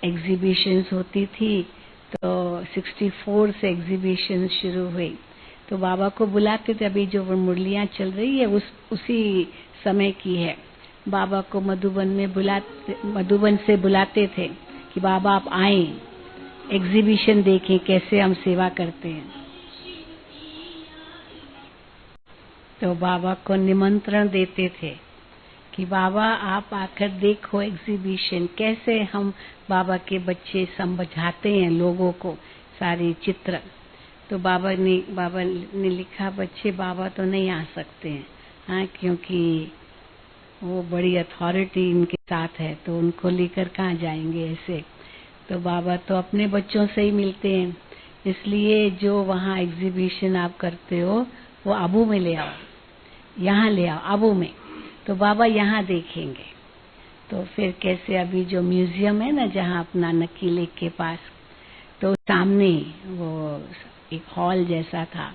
एग्जीबिशंस होती थी तो 64 से एग्जीबिशन शुरू हुई, तो बाबा को बुलाते थे। अभी जो मुरलियाँ चल रही है उसी समय की है। बाबा को मधुबन से बुलाते थे कि बाबा आप आए, एग्जीबिशन देखें कैसे हम सेवा करते हैं। तो बाबा को निमंत्रण देते थे कि बाबा आप आकर देखो एग्जीबिशन, कैसे हम बाबा के बच्चे समझाते हैं लोगों को सारे चित्र। तो बाबा ने लिखा, बच्चे बाबा तो नहीं आ सकते हैं, हाँ, क्योंकि वो बड़ी अथॉरिटी इनके साथ है, तो उनको लेकर कहाँ जाएंगे ऐसे। तो बाबा तो अपने बच्चों से ही मिलते हैं, इसलिए जो वहाँ एग्जीबिशन आप करते हो वो आबू में ले आओ, यहाँ ले आओ आबू में, तो बाबा यहाँ देखेंगे। तो फिर कैसे अभी जो म्यूजियम है ना जहाँ अपना नक्की लेक के पास, तो सामने वो एक हॉल जैसा था,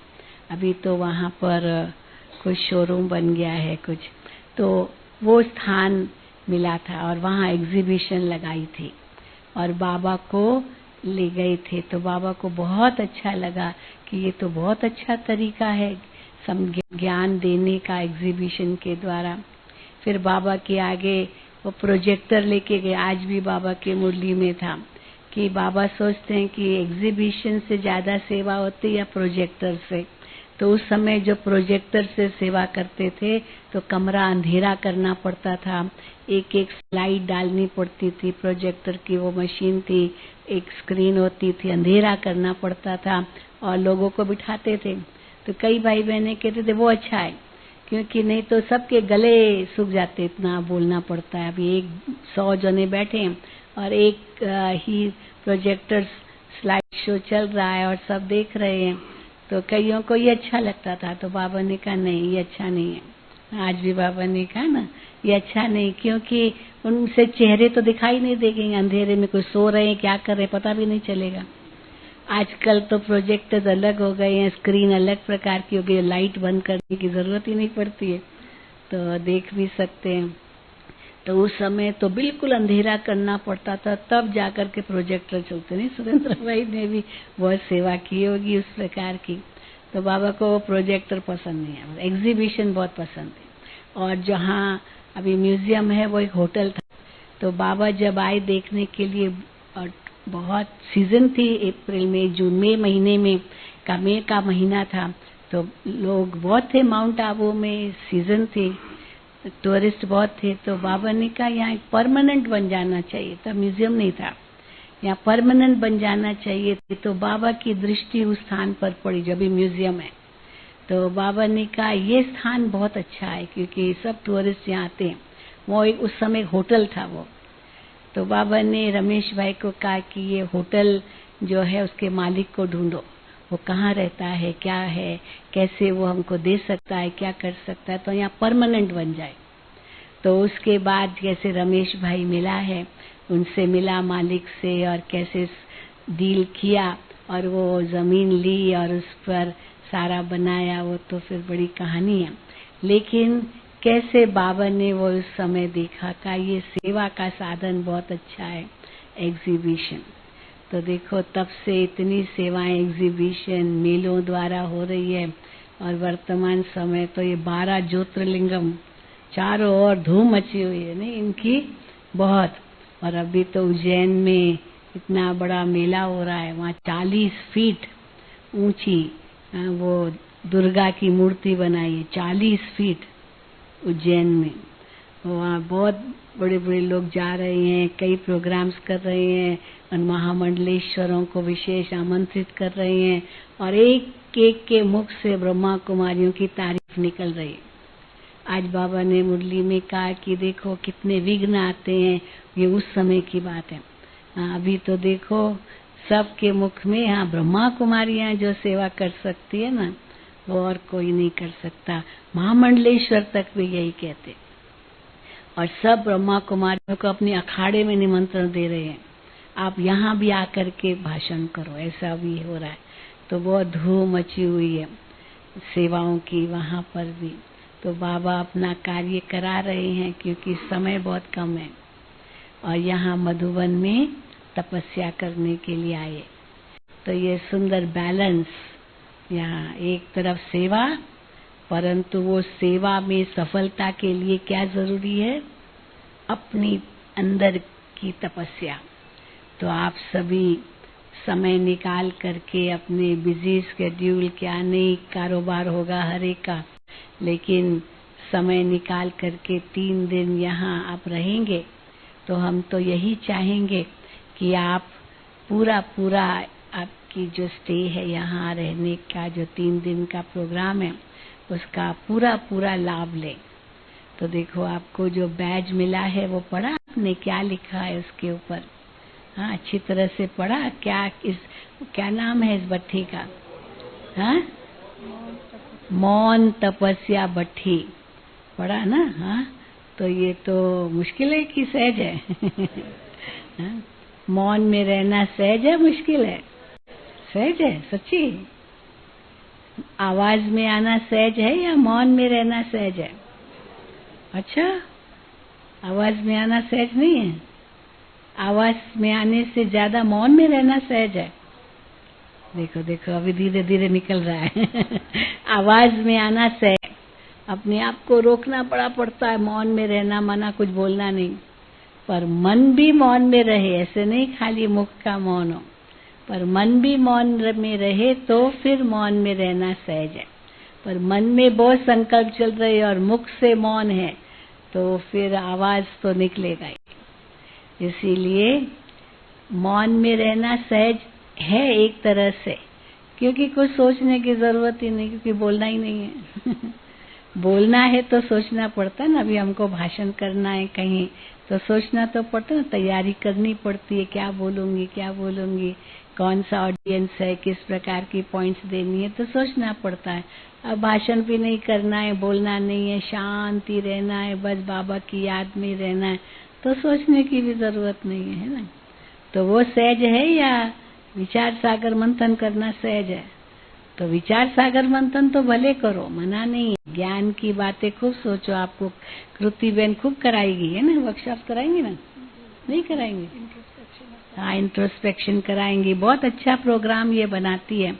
अभी तो वहाँ पर कुछ शोरूम बन गया है कुछ, तो वो स्थान मिला था और वहाँ एग्जीबिशन लगाई थी और बाबा को ले गए थे। तो बाबा को बहुत अच्छा लगा कि ये तो बहुत अच्छा तरीका है ज्ञान देने का एग्जीबिशन के द्वारा। फिर बाबा के आगे वो प्रोजेक्टर लेके गए, आज भी बाबा के मुरली में था कि बाबा सोचते हैं कि एग्जीबिशन से ज्यादा सेवा होती है या प्रोजेक्टर से। तो उस समय जो प्रोजेक्टर से सेवा करते थे तो कमरा अंधेरा करना पड़ता था, एक एक स्लाइड डालनी पड़ती थी, प्रोजेक्टर की वो मशीन थी, एक स्क्रीन होती थी, अंधेरा करना पड़ता था और लोगों को बिठाते थे। तो कई भाई बहने कहते थे वो अच्छा है, क्योंकि नहीं तो सबके गले सूख जाते, इतना बोलना पड़ता है। अभी 100 जने बैठे हैं और एक ही प्रोजेक्टर स्लाइड शो चल रहा है और सब देख रहे हैं, तो कईयों को ये अच्छा लगता था। तो बाबा ने कहा नहीं ये अच्छा नहीं है। आज भी बाबा ने कहा ना ये अच्छा नहीं, क्योंकि उनसे चेहरे तो दिखाई नहीं देंगे, अंधेरे में कोई सो रहे हैं क्या कर रहे हैं पता भी नहीं चलेगा। आजकल तो प्रोजेक्टर अलग हो गए हैं, स्क्रीन अलग प्रकार की हो गई, लाइट बंद करने की जरूरत ही नहीं पड़ती है, तो देख भी सकते हैं। तो उस समय तो बिल्कुल अंधेरा करना पड़ता था, तब जाकर के प्रोजेक्टर चलते। नहीं, सुरेंद्र भाई ने भी बहुत सेवा की होगी उस प्रकार की। तो बाबा को वो प्रोजेक्टर पसंद नहीं है, एग्जीबिशन बहुत पसंद है। और जहाँ अभी म्यूजियम है वो एक होटल था, तो बाबा जब आए देखने के लिए, और बहुत सीजन थी, अप्रैल में जून में महीने में मई का महीना था, तो लोग बहुत थे माउंट आबू में, सीजन थी, टूरिस्ट बहुत थे। तो बाबा ने कहा यहाँ एक परमानेंट बन जाना चाहिए, तब म्यूजियम नहीं था, यहाँ परमानेंट बन जाना चाहिए। तो बाबा की दृष्टि उस स्थान पर पड़ी जब भी म्यूजियम है। तो बाबा ने कहा ये स्थान बहुत अच्छा है क्योंकि सब टूरिस्ट यहाँ आते हैं। वो एक उस समय होटल था वो। तो बाबा ने रमेश भाई को कहा कि ये होटल जो है उसके मालिक को ढूंढो, वो कहाँ रहता है, क्या है, कैसे वो हमको दे सकता है, क्या कर सकता है, तो यहाँ परमानेंट बन जाए। तो उसके बाद जैसे रमेश भाई मिला है, उनसे मिला मालिक से और कैसे डील किया और वो जमीन ली और उस पर सारा बनाया, वो तो फिर बड़ी कहानी है। लेकिन कैसे बाबा ने वो उस समय देखा का ये सेवा का साधन बहुत अच्छा है एग्जीबिशन। तो देखो तब से इतनी सेवाएं एग्जीबिशन मेलों द्वारा हो रही है और वर्तमान समय तो ये 12 ज्योतिर्लिंगम चारों ओर धूम मची हुई है नहीं इनकी बहुत। और अभी तो उज्जैन में इतना बड़ा मेला हो रहा है, वहाँ 40 फीट ऊंची वो दुर्गा की मूर्ति बनाई है, 40 फीट उज्जैन में। वहाँ बहुत बड़े बड़े लोग जा रहे हैं, कई प्रोग्राम्स कर रहे हैं और महामंडलेश्वरों को विशेष आमंत्रित कर रहे हैं और एक एक के मुख से ब्रह्मा कुमारियों की तारीफ निकल रही है। आज बाबा ने मुरली में कहा कि देखो कितने विघ्न आते हैं, ये उस समय की बात है। अभी तो देखो सबके मुख में यहाँ ब्रह्मा कुमारियां जो सेवा कर सकती है ना, वो और कोई नहीं कर सकता। महामंडलेश्वर तक भी यही कहते और सब ब्रह्मा कुमारियों को अपने अखाड़े में निमंत्रण दे रहे हैं, आप यहाँ भी आकर के भाषण करो, ऐसा भी हो रहा है। तो बहुत धूम मची हुई है सेवाओं की वहाँ पर भी। तो बाबा अपना कार्य करा रहे हैं क्योंकि समय बहुत कम है और यहाँ मधुबन में तपस्या करने के लिए आए। तो ये सुंदर बैलेंस, यहाँ एक तरफ सेवा, परंतु वो सेवा में सफलता के लिए क्या जरूरी है? अपनी अंदर की तपस्या। तो आप सभी समय निकाल करके अपने बिजी स्केड्यूल, क्या नहीं कारोबार होगा हर एक का, लेकिन समय निकाल करके 3 दिन यहाँ आप रहेंगे तो हम तो यही चाहेंगे कि आप पूरा आपकी जो स्टे है यहाँ रहने का, जो 3 दिन का प्रोग्राम है उसका पूरा लाभ लें। तो देखो आपको जो बैज मिला है वो पढ़ा आपने, क्या लिखा है उसके ऊपर? हाँ, अच्छी तरह से पढ़ा? क्या नाम है इस भट्ठी का? हाँ, मौन तपस्या भट्ठी पढ़ा ना? हाँ, तो ये तो मुश्किल है कि सहज है? हाँ? मौन में रहना सहज है मुश्किल है? सहज है सच्ची। आवाज में आना सहज है या मौन में रहना सहज है? अच्छा, आवाज में आना सहज नहीं है? आवाज में आने से ज्यादा मौन में रहना सहज है। देखो देखो अभी धीरे धीरे निकल रहा है। आवाज में आना सहज, अपने आप को रोकना पड़ता है, मौन में रहना, मना कुछ बोलना नहीं, पर मन भी मौन में रहे, ऐसे नहीं खाली मुख का मौन हो, पर मन भी मौन में रहे तो फिर मौन में रहना सहज है। पर मन में बहुत संकल्प चल रहे और मुख से मौन है तो फिर आवाज तो निकलेगा ही। इसीलिए मौन में रहना सहज है एक तरह से, क्योंकि कुछ सोचने की जरूरत ही नहीं, क्योंकि बोलना ही नहीं है। बोलना है तो सोचना पड़ता है ना, अभी हमको भाषण करना है कहीं तो सोचना तो पड़ता है ना, तैयारी करनी पड़ती है, क्या बोलूंगी, कौन सा ऑडियंस है, किस प्रकार की पॉइंट्स देनी है, तो सोचना पड़ता है। अब भाषण भी नहीं करना है, बोलना नहीं है, शांति रहना है, बस बाबा की याद में रहना है, तो सोचने की भी जरूरत नहीं है ना। तो वो सहज है या विचार सागर मंथन करना सहज है? तो विचार सागर मंथन तो भले करो, मना नहीं है, ज्ञान की बातें खूब सोचो। आपको कृति बहन खूब कराएगी है ना, वर्कशॉप कराएंगी ना? नहीं कराएंगे? हाँ, इंट्रोस्पेक्शन कराएंगी। बहुत अच्छा प्रोग्राम ये बनाती है।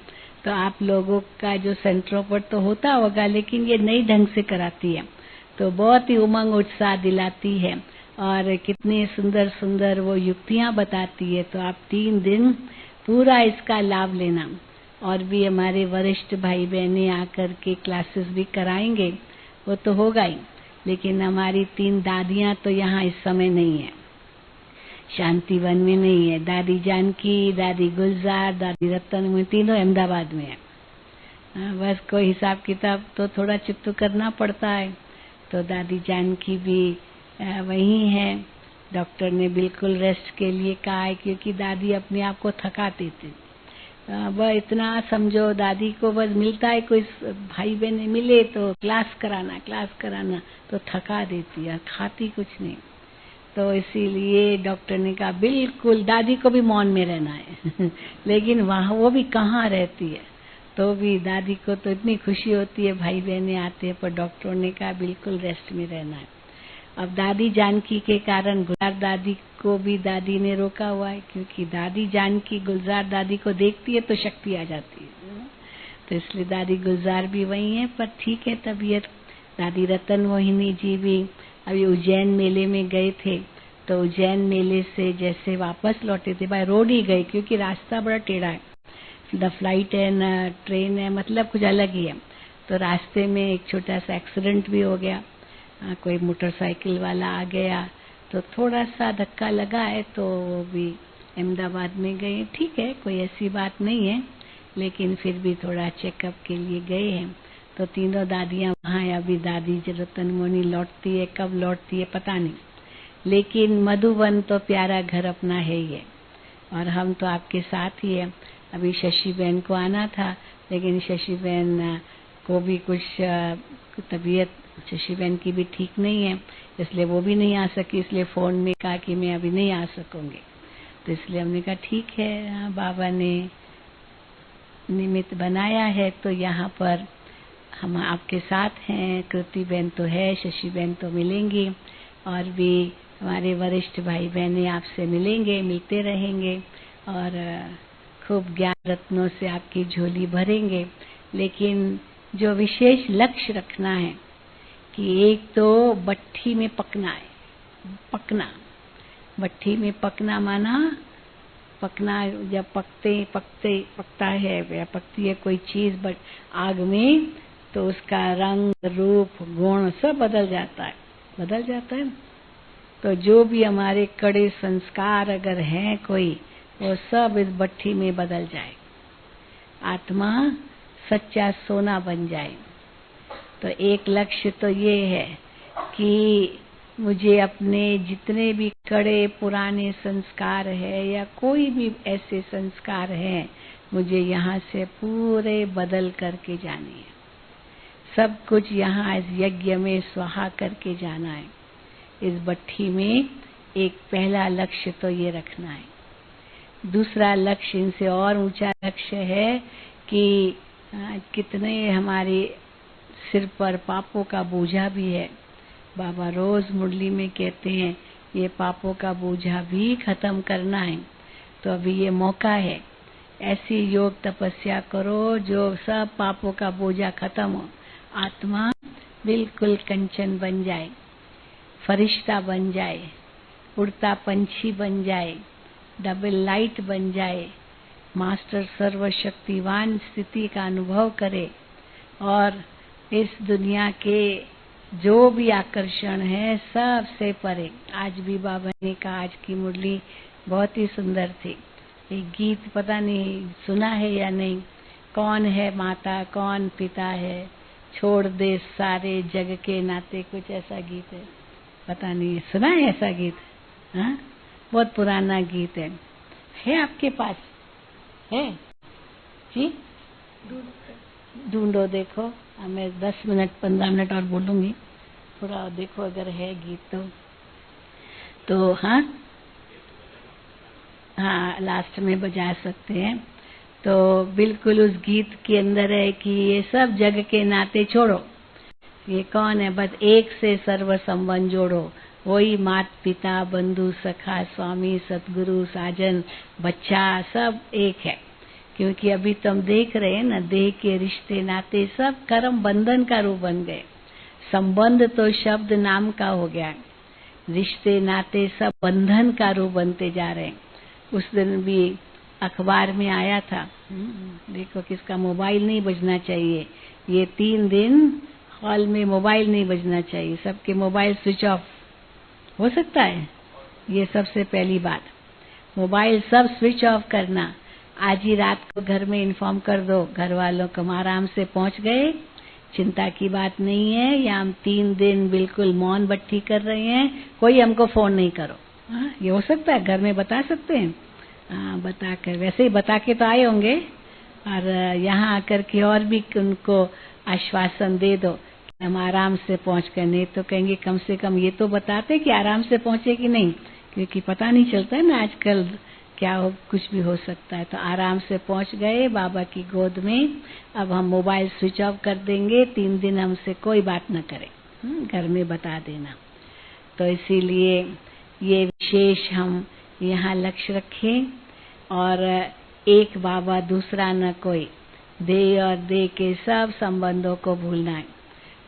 तो आप लोगों का जो सेंटरों पर तो होता होगा, लेकिन ये नई ढंग से कराती है, तो बहुत ही उमंग उत्साह दिलाती है और कितनी सुंदर सुंदर वो युक्तियां बताती है। तो आप 3 दिन पूरा इसका लाभ लेना। और भी हमारे वरिष्ठ भाई बहनें आकर के क्लासेस भी कराएंगे, वो तो होगा ही, लेकिन हमारी 3 दादियां तो यहाँ इस समय नहीं है, शांतिवन में नहीं है। दादी जानकी, दादी गुलजार, दादी रतन में, तीनों अहमदाबाद में है। बस कोई हिसाब किताब तो थोड़ा चुप करना पड़ता है। तो दादी जानकी भी वही है। डॉक्टर ने बिल्कुल रेस्ट के लिए कहा है, क्योंकि दादी अपने आप को थकाती थी। वह इतना समझो, दादी को बस मिलता है, कोई भाई बहन मिले तो क्लास कराना तो थका देती है, खाती कुछ नहीं। तो इसीलिए डॉक्टर ने कहा बिल्कुल दादी को भी मौन में रहना है। लेकिन वहाँ वो भी कहाँ रहती है, तो भी दादी को तो इतनी खुशी होती है, भाई बहने आते हैं, पर डॉक्टरों ने कहा बिल्कुल रेस्ट में रहना है। अब दादी जानकी के कारण गुलजार दादी को भी दादी ने रोका हुआ है, क्योंकि दादी जानकी गुलजार दादी को देखती है तो शक्ति आ जाती है, तो इसलिए दादी गुलजार भी वही है। पर ठीक है तबीयत। दादी रतन मोहिनी जी भी अभी उज्जैन मेले में गए थे, तो उज्जैन मेले से जैसे वापस लौटे थे, बाय रोड ही गए, क्योंकि रास्ता बड़ा टेढ़ा है, द फ्लाइट है न ट्रेन है, मतलब कुछ अलग ही है। तो रास्ते में एक छोटा सा एक्सीडेंट भी हो गया। कोई मोटरसाइकिल वाला आ गया तो थोड़ा सा धक्का लगा है तो वो भी अहमदाबाद में गए। ठीक है, कोई ऐसी बात नहीं है, लेकिन फिर भी थोड़ा चेकअप के लिए गए हैं। तो तीनों दादियां वहाँ हैं। अभी दादी रतनमणि लौटती है, कब लौटती है पता नहीं, लेकिन मधुबन तो प्यारा घर अपना है ही है और हम तो आपके साथ ही है। अभी शशि बहन को आना था, लेकिन शशि बहन को भी कुछ तबीयत शशि बहन की भी ठीक नहीं है, इसलिए वो भी नहीं आ सकी। इसलिए फोन में कहा कि मैं अभी नहीं आ सकूंगी, तो इसलिए हमने कहा ठीक है, बाबा ने निमित्त बनाया है तो यहाँ पर हम आपके साथ हैं। कृति बहन तो है, शशि बहन तो मिलेंगी और भी हमारे वरिष्ठ भाई बहनें आपसे मिलेंगे, मिलते रहेंगे और खूब ज्ञान रत्नों से आपकी झोली भरेंगे। लेकिन जो विशेष लक्ष्य रखना है कि एक तो भट्ठी में पकना है। भट्ठी में पकना माना पकना, जब पकता है या पकती है कोई चीज आग में, तो उसका रंग रूप गुण सब बदल जाता है। तो जो भी हमारे कड़े संस्कार अगर हैं कोई, वो सब इस भट्ठी में बदल जाए, आत्मा सच्चा सोना बन जाए। तो एक लक्ष्य तो ये है कि मुझे अपने जितने भी कड़े पुराने संस्कार है या कोई भी ऐसे संस्कार हैं, मुझे यहाँ से पूरे बदल करके जाने हैं। सब कुछ यहाँ इस यज्ञ में स्वाहा करके जाना है। इस भट्ठी में एक पहला लक्ष्य तो ये रखना है। दूसरा लक्ष्य, इनसे और ऊंचा लक्ष्य है कि कितने हमारे सिर पर पापों का बोझा भी है। बाबा रोज मुरली में कहते हैं ये पापों का बोझा भी खत्म करना है। तो अभी ये मौका है, ऐसी योग तपस्या करो जो सब पापों का बोझा खत्म हो, आत्मा बिल्कुल कंचन बन जाए, फरिश्ता बन जाए, उड़ता पंछी बन जाए, डबल लाइट बन जाए, मास्टर सर्वशक्तिवान स्थिति का अनुभव करे और इस दुनिया के जो भी आकर्षण है सबसे परे। आज भी बाबा ने कहा, आज की मुरली बहुत ही सुंदर थी। एक गीत पता नहीं सुना है या नहीं, कौन है माता कौन पिता है, छोड़ दे सारे जग के नाते, कुछ ऐसा गीत है, पता नहीं सुना है ऐसा गीत? हाँ, बहुत पुराना गीत है आपके पास? है जी, ढूंढो देखो। मैं 10 मिनट 15 मिनट और बोलूंगी, थोड़ा देखो अगर है गीत तो हाँ लास्ट में बजा सकते हैं। तो बिल्कुल उस गीत के अंदर है कि ये सब जग के नाते छोड़ो, ये कौन है, बस एक से सर्व संबंध जोड़ो, वही मात पिता बंधु सखा स्वामी सतगुरु साजन बच्चा सब एक है। क्योंकि अभी तो हम देख रहे हैं ना, देह के रिश्ते नाते सब कर्म बंधन का रूप बन गए। संबंध तो शब्द नाम का हो गया, रिश्ते नाते सब बंधन का रूप बनते जा रहे हैं। उस दिन भी अखबार में आया था, देखो किसका मोबाइल नहीं बजना चाहिए, ये 3 दिन हॉल में मोबाइल नहीं बजना चाहिए, सबके मोबाइल स्विच ऑफ हो सकता है। ये सबसे पहली बात, मोबाइल सब स्विच ऑफ करना। आज ही रात को घर में इन्फॉर्म कर दो घर वालों को, हम आराम से पहुंच गए, चिंता की बात नहीं है, या हम 3 दिन बिल्कुल मौन भट्ठी कर रहे हैं, कोई हमको फोन नहीं करो। ये हो सकता है, घर में बता सकते हैं। बता कर, वैसे ही बता के तो आए होंगे, और यहाँ आकर के और भी उनको आश्वासन दे दो कि हम आराम से पहुंच कर, नहीं तो कहेंगे कम से कम ये तो बताते कि आराम से पहुंचे कि नहीं, क्योंकि पता नहीं चलता है ना आजकल क्या हो, कुछ भी हो सकता है। तो आराम से पहुंच गए बाबा की गोद में, अब हम मोबाइल स्विच ऑफ कर देंगे, 3 दिन हमसे कोई बात न करे, घर में बता देना। तो इसीलिए ये विशेष हम यहाँ लक्ष्य रखें, और एक बाबा दूसरा न कोई, देह और देह के सब संबंधों को भूलना है।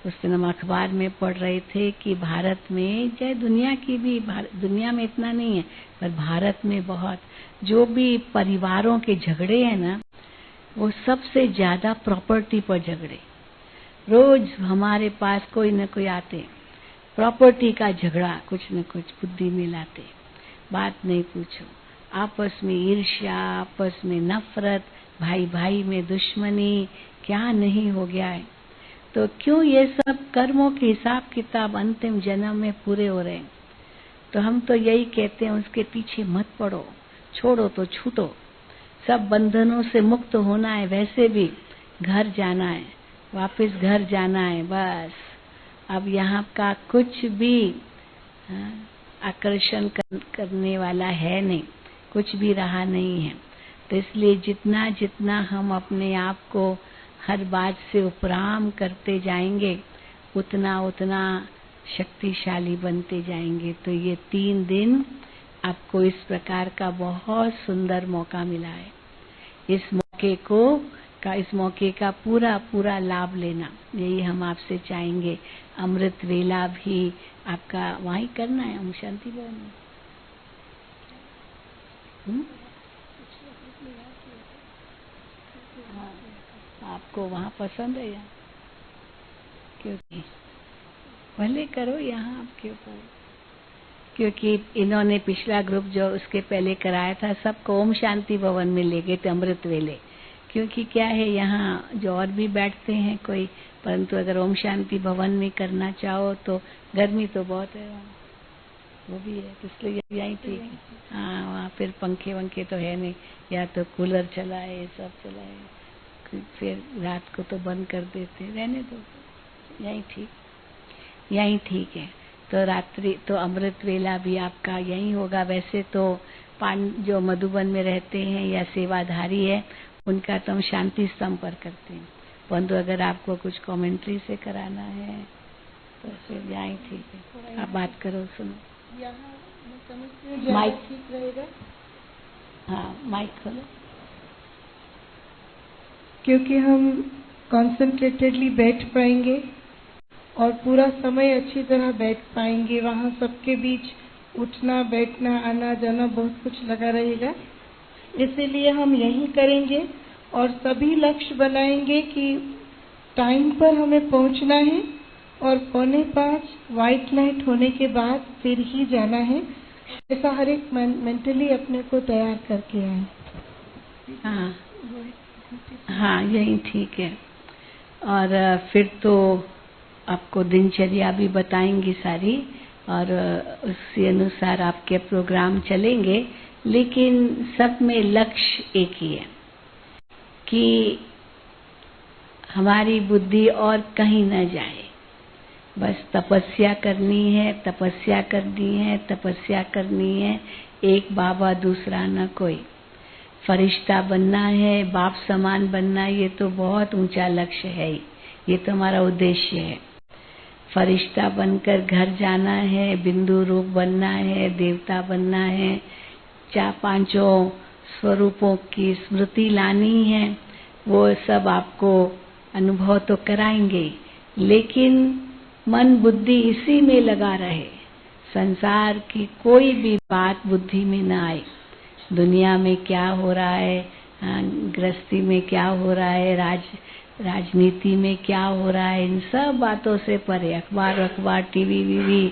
उस दिन हम अखबार में पढ़ रहे थे कि भारत में, चाहे दुनिया की भी, दुनिया में इतना नहीं है पर भारत में बहुत, जो भी परिवारों के झगड़े हैं ना, वो सबसे ज्यादा प्रॉपर्टी पर झगड़े। रोज हमारे पास कोई न कोई आते, प्रॉपर्टी का झगड़ा कुछ न कुछ बुद्धि में लाते, बात नहीं पूछो, आपस में ईर्ष्या, आपस में नफरत, भाई भाई में दुश्मनी, क्या नहीं हो गया है। तो क्यों ये सब कर्मों के हिसाब किताब अंतिम जन्म में पूरे हो रहे हैं। तो हम तो यही कहते हैं उसके पीछे मत पड़ो, छोड़ो तो छूटो, सब बंधनों से मुक्त होना है, वैसे भी घर जाना है, वापस घर जाना है बस। अब यहाँ का कुछ भी आकर्षण करने वाला है नहीं, कुछ भी रहा नहीं है। तो इसलिए जितना जितना हम अपने आप को हर बात से उपराम करते जाएंगे, उतना उतना शक्तिशाली बनते जाएंगे। तो ये 3 दिन आपको इस प्रकार का बहुत सुंदर मौका मिला है। इस मौके का पूरा पूरा लाभ लेना, यही हम आपसे चाहेंगे। अमृत वेला भी आपका वहीं करना है, ओम शांति भवन में। हाँ, आपको वहाँ पसंद है या? क्योंकि भले करो यहाँ आपके ऊपर, क्योंकि इन्होंने पिछला ग्रुप जो उसके पहले कराया था सबको ओम शांति भवन में ले गए थे अमृत वेले। क्योंकि क्या है यहाँ जो और भी बैठते हैं कोई, परंतु अगर ओम शांति भवन में करना चाहो तो गर्मी तो बहुत है वहाँ, वो भी है, तो इसलिए यहीं ठीक है। हाँ, वहाँ फिर पंखे वंखे तो है नहीं, या तो कूलर चलाए, सब चलाए, फिर रात को तो बंद कर देते, रहने दो, यहीं ठीक है। तो रात्रि तो अमृत वेला भी आपका यहीं होगा। वैसे तो जो मधुबन में रहते हैं या सेवाधारी है उनका तो हम शांति स्तंभ पर करते हैं, परंतु अगर आपको कुछ कमेंट्री से कराना है तो फिर यहीं ठीक है, आप बात करो, सुनो। माइक ठीक रहेगा? हाँ, माइक खोलो। क्योंकि हम कॉन्सेंट्रेटेडली बैठ पाएंगे और पूरा समय अच्छी तरह बैठ पाएंगे। वहाँ सबके बीच उठना बैठना आना जाना बहुत कुछ लगा रहेगा, इसीलिए हम यही करेंगे और सभी लक्ष्य बनाएंगे कि टाइम पर हमें पहुँचना है और 4:45 व्हाइट लाइट होने के बाद फिर ही जाना है। ऐसा हर एक मेंटली अपने को तैयार करके आए। हाँ, यही ठीक है। और फिर तो आपको दिनचर्या भी बताएंगी सारी और उसी अनुसार आपके प्रोग्राम चलेंगे, लेकिन सब में लक्ष्य एक ही है कि हमारी बुद्धि और कहीं न जाए, बस तपस्या करनी है, तपस्या करनी है, तपस्या करनी है, एक बाबा दूसरा न कोई। फरिश्ता बनना है, बाप समान बनना, ये तो बहुत ऊंचा लक्ष्य है, ये तो हमारा उद्देश्य है। फरिश्ता बनकर घर जाना है, बिंदु रूप बनना है, देवता बनना है, 4-5 स्वरूपों की स्मृति लानी है, वो सब आपको अनुभव तो कराएंगे, लेकिन मन बुद्धि इसी में लगा रहे, संसार की कोई भी बात बुद्धि में न आए। दुनिया में क्या हो रहा है, गृहस्थी में क्या हो रहा है, राजनीति में क्या हो रहा है, इन सब बातों से परे। अखबार टीवी वीवी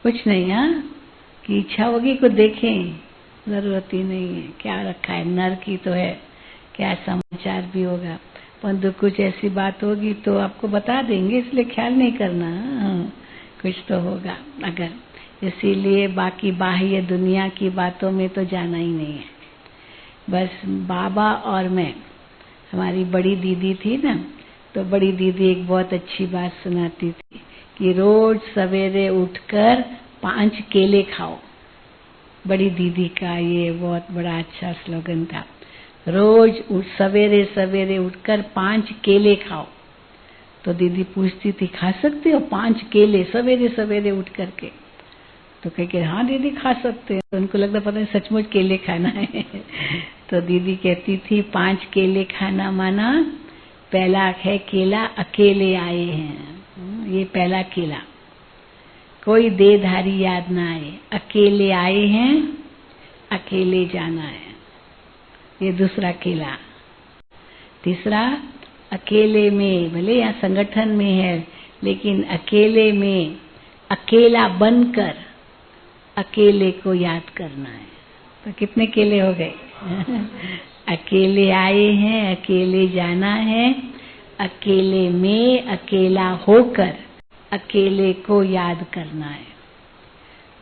कुछ नहीं, कि इच्छा होगी को देखें, जरूरत ही नहीं है। क्या रखा है, नर की तो है, क्या समाचार भी होगा, परंतु कुछ ऐसी बात होगी तो आपको बता देंगे, इसलिए ख्याल नहीं करना, कुछ तो होगा अगर। इसीलिए बाकी बाह्य दुनिया की बातों में तो जाना ही नहीं है। बस बाबा और मैं, हमारी बड़ी दीदी थी ना, तो बड़ी दीदी एक बहुत अच्छी बात सुनाती थी कि रोज सवेरे उठकर 5 केले खाओ। बड़ी दीदी का ये बहुत बड़ा अच्छा स्लोगन था, रोज सवेरे सवेरे उठकर 5 केले खाओ। तो दीदी पूछती थी, खा सकते हो 5 केले सवेरे सवेरे उठ करके? तो कह हाँ दीदी खा सकते हैं। तो उनको लगता पता नहीं सचमुच केले खाना है। तो दीदी कहती थी 5 केले खाना माना पहला है केला अकेले आए हैं, ये पहला केला, कोई देहधारी याद ना आए, अकेले आए हैं अकेले जाना है, ये दूसरा केला। तीसरा, अकेले में, भले यहाँ संगठन में है लेकिन अकेले में अकेला बनकर अकेले को याद करना है। तो कितने केले हो गए? अकेले आए हैं, अकेले जाना है, अकेले में अकेला होकर अकेले को याद करना है।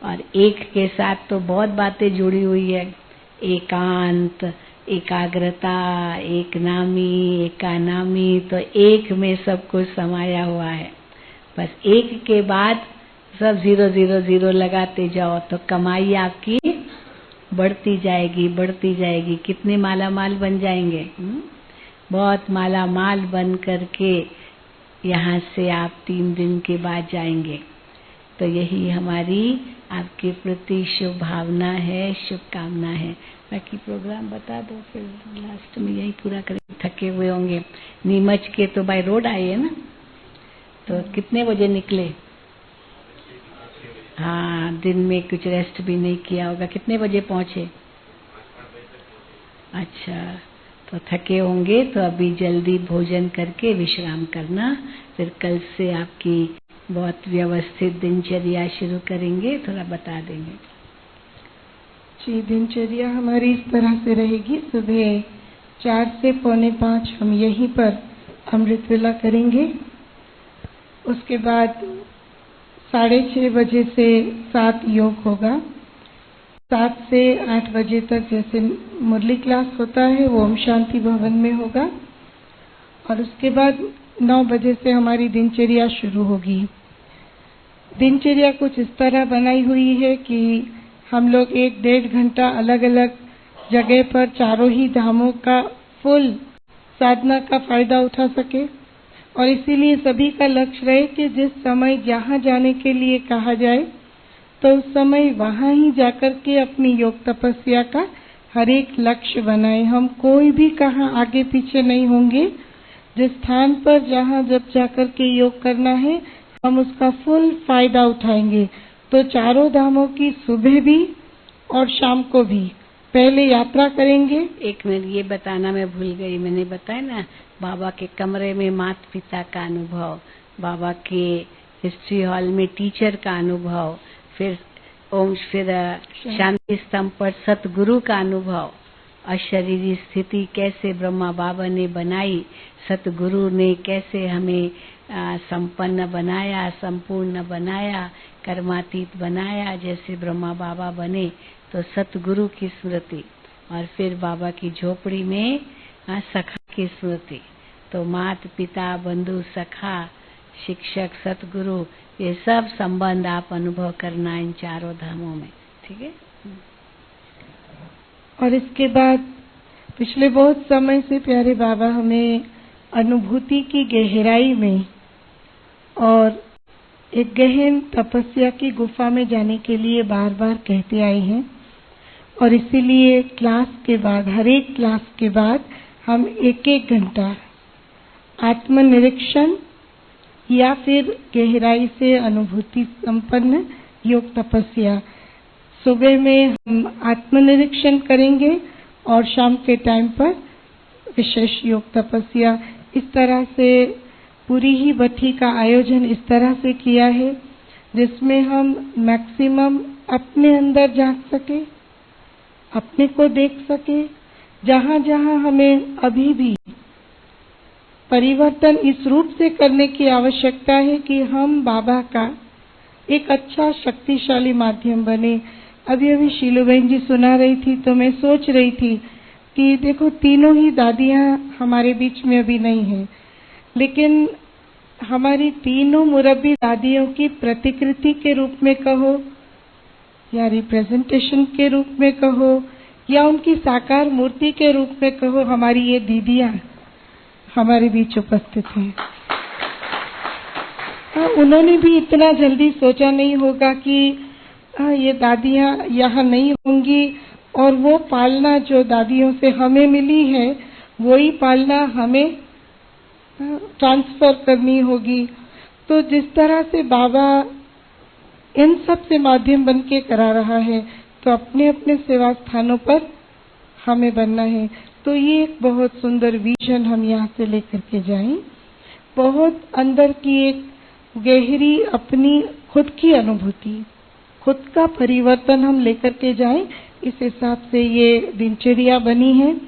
और एक के साथ तो बहुत बातें जुड़ी हुई है, एकांत, एकाग्रता, एक नामी, एकानामी, तो एक में सब कुछ समाया हुआ है। बस एक के बाद सब 0 0 0 लगाते जाओ तो कमाई आपकी बढ़ती जाएगी, बढ़ती जाएगी। कितने माला माल बन जाएंगे? बहुत माला माल बन करके यहाँ से आप 3 दिन के बाद जाएंगे। तो यही हमारी आपके प्रति शुभ भावना है, शुभकामना है। बाकी प्रोग्राम बता दो, फिर लास्ट में यही पूरा करेंगे। थके हुए होंगे, नीमच के तो बाय रोड आए हैं ना, तो कितने बजे निकले? हाँ, दिन में कुछ रेस्ट भी नहीं किया होगा। कितने बजे पहुंचे? अच्छा, तो थके होंगे, तो अभी जल्दी भोजन करके विश्राम करना। फिर कल से आपकी बहुत व्यवस्थित दिनचर्या शुरू करेंगे, थोड़ा बता देंगे। जी, दिनचर्या हमारी इस तरह से रहेगी। सुबह 4 से 4:45 हम यहीं पर अमृत वेला करेंगे। उसके बाद 6:30 बजे से 7 योग होगा। 7 से 8 बजे तक जैसे मुरली क्लास होता है वो ओम शांति भवन में होगा। और उसके बाद 9 बजे से हमारी दिनचर्या शुरू होगी। दिनचर्या कुछ इस तरह बनाई हुई है कि हम लोग 1-1.5 घंटा अलग अलग जगह पर चारों ही धामों का फुल साधना का फायदा उठा सके। और इसीलिए सभी का लक्ष्य रहे कि जिस समय जहाँ जाने के लिए कहा जाए तो उस समय वहाँ ही जाकर के अपनी योग तपस्या का हर एक लक्ष्य बनाए। हम कोई भी कहाँ आगे पीछे नहीं होंगे। जिस स्थान पर जहाँ जब जाकर के योग करना है हम उसका फुल फायदा उठाएंगे। तो चारों धामों की सुबह भी और शाम को भी पहले यात्रा करेंगे। एक मिनट, ये बताना मैं भूल गई, मैंने बताया ना बाबा के कमरे में माता पिता का अनुभव, बाबा के हिस्ट्री हॉल में टीचर का अनुभव, फिर शांति स्तंभ पर सतगुरु का अनुभव, अशरीरी स्थिति कैसे ब्रह्मा बाबा ने बनाई, सतगुरु ने कैसे हमें संपन्न बनाया, संपूर्ण बनाया, कर्मातीत बनाया, जैसे ब्रह्मा बाबा बने। तो सतगुरु की स्मृति, और फिर बाबा की झोपड़ी में सखा की स्मृति। तो माता पिता, बंधु, सखा, शिक्षक, सतगुरु, ये सब संबंध आप अनुभव करना इन चारों धामों में। ठीक है। और इसके बाद पिछले बहुत समय से प्यारे बाबा हमें अनुभूति की गहराई में और एक गहन तपस्या की गुफा में जाने के लिए बार बार कहते आए हैं। और इसीलिए क्लास के बाद, हर एक क्लास के बाद हम 1-1 घंटा आत्मनिरीक्षण या फिर गहराई से अनुभूति संपन्न योग तपस्या, सुबह में हम आत्मनिरीक्षण करेंगे और शाम के टाइम पर विशेष योग तपस्या। इस तरह से पूरी ही भट्ठी का आयोजन इस तरह से किया है जिसमें हम मैक्सिमम अपने अंदर झांक सके, अपने को देख सके। जहाँ जहाँ हमें अभी भी परिवर्तन इस रूप से करने की आवश्यकता है कि हम बाबा का एक अच्छा शक्तिशाली माध्यम बने। अभी शीलू बहन जी सुना रही थी तो मैं सोच रही थी कि देखो तीनों ही दादियाँ हमारे बीच में अभी नहीं है, लेकिन हमारी तीनों मुरब्बी दादियों की प्रतिकृति के रूप में कहो या रिप्रेजेंटेशन के रूप में कहो या उनकी साकार मूर्ति के रूप में कहो, हमारी ये दीदियाँ हमारे बीच उपस्थित हैं। उन्होंने भी इतना जल्दी सोचा नहीं होगा कि ये दादियाँ यहाँ नहीं होंगी और वो पालना जो दादियों से हमें मिली है वही पालना हमें ट्रांसफर करनी होगी। तो जिस तरह से बाबा इन सब से माध्यम बन के करा रहा है तो अपने अपने सेवा स्थानों पर हमें बनना है। तो ये एक बहुत सुंदर विजन हम यहाँ से लेकर के जाएं। बहुत अंदर की एक गहरी अपनी खुद की अनुभूति, खुद का परिवर्तन हम लेकर के जाएं, इस हिसाब से ये दिनचर्या बनी है।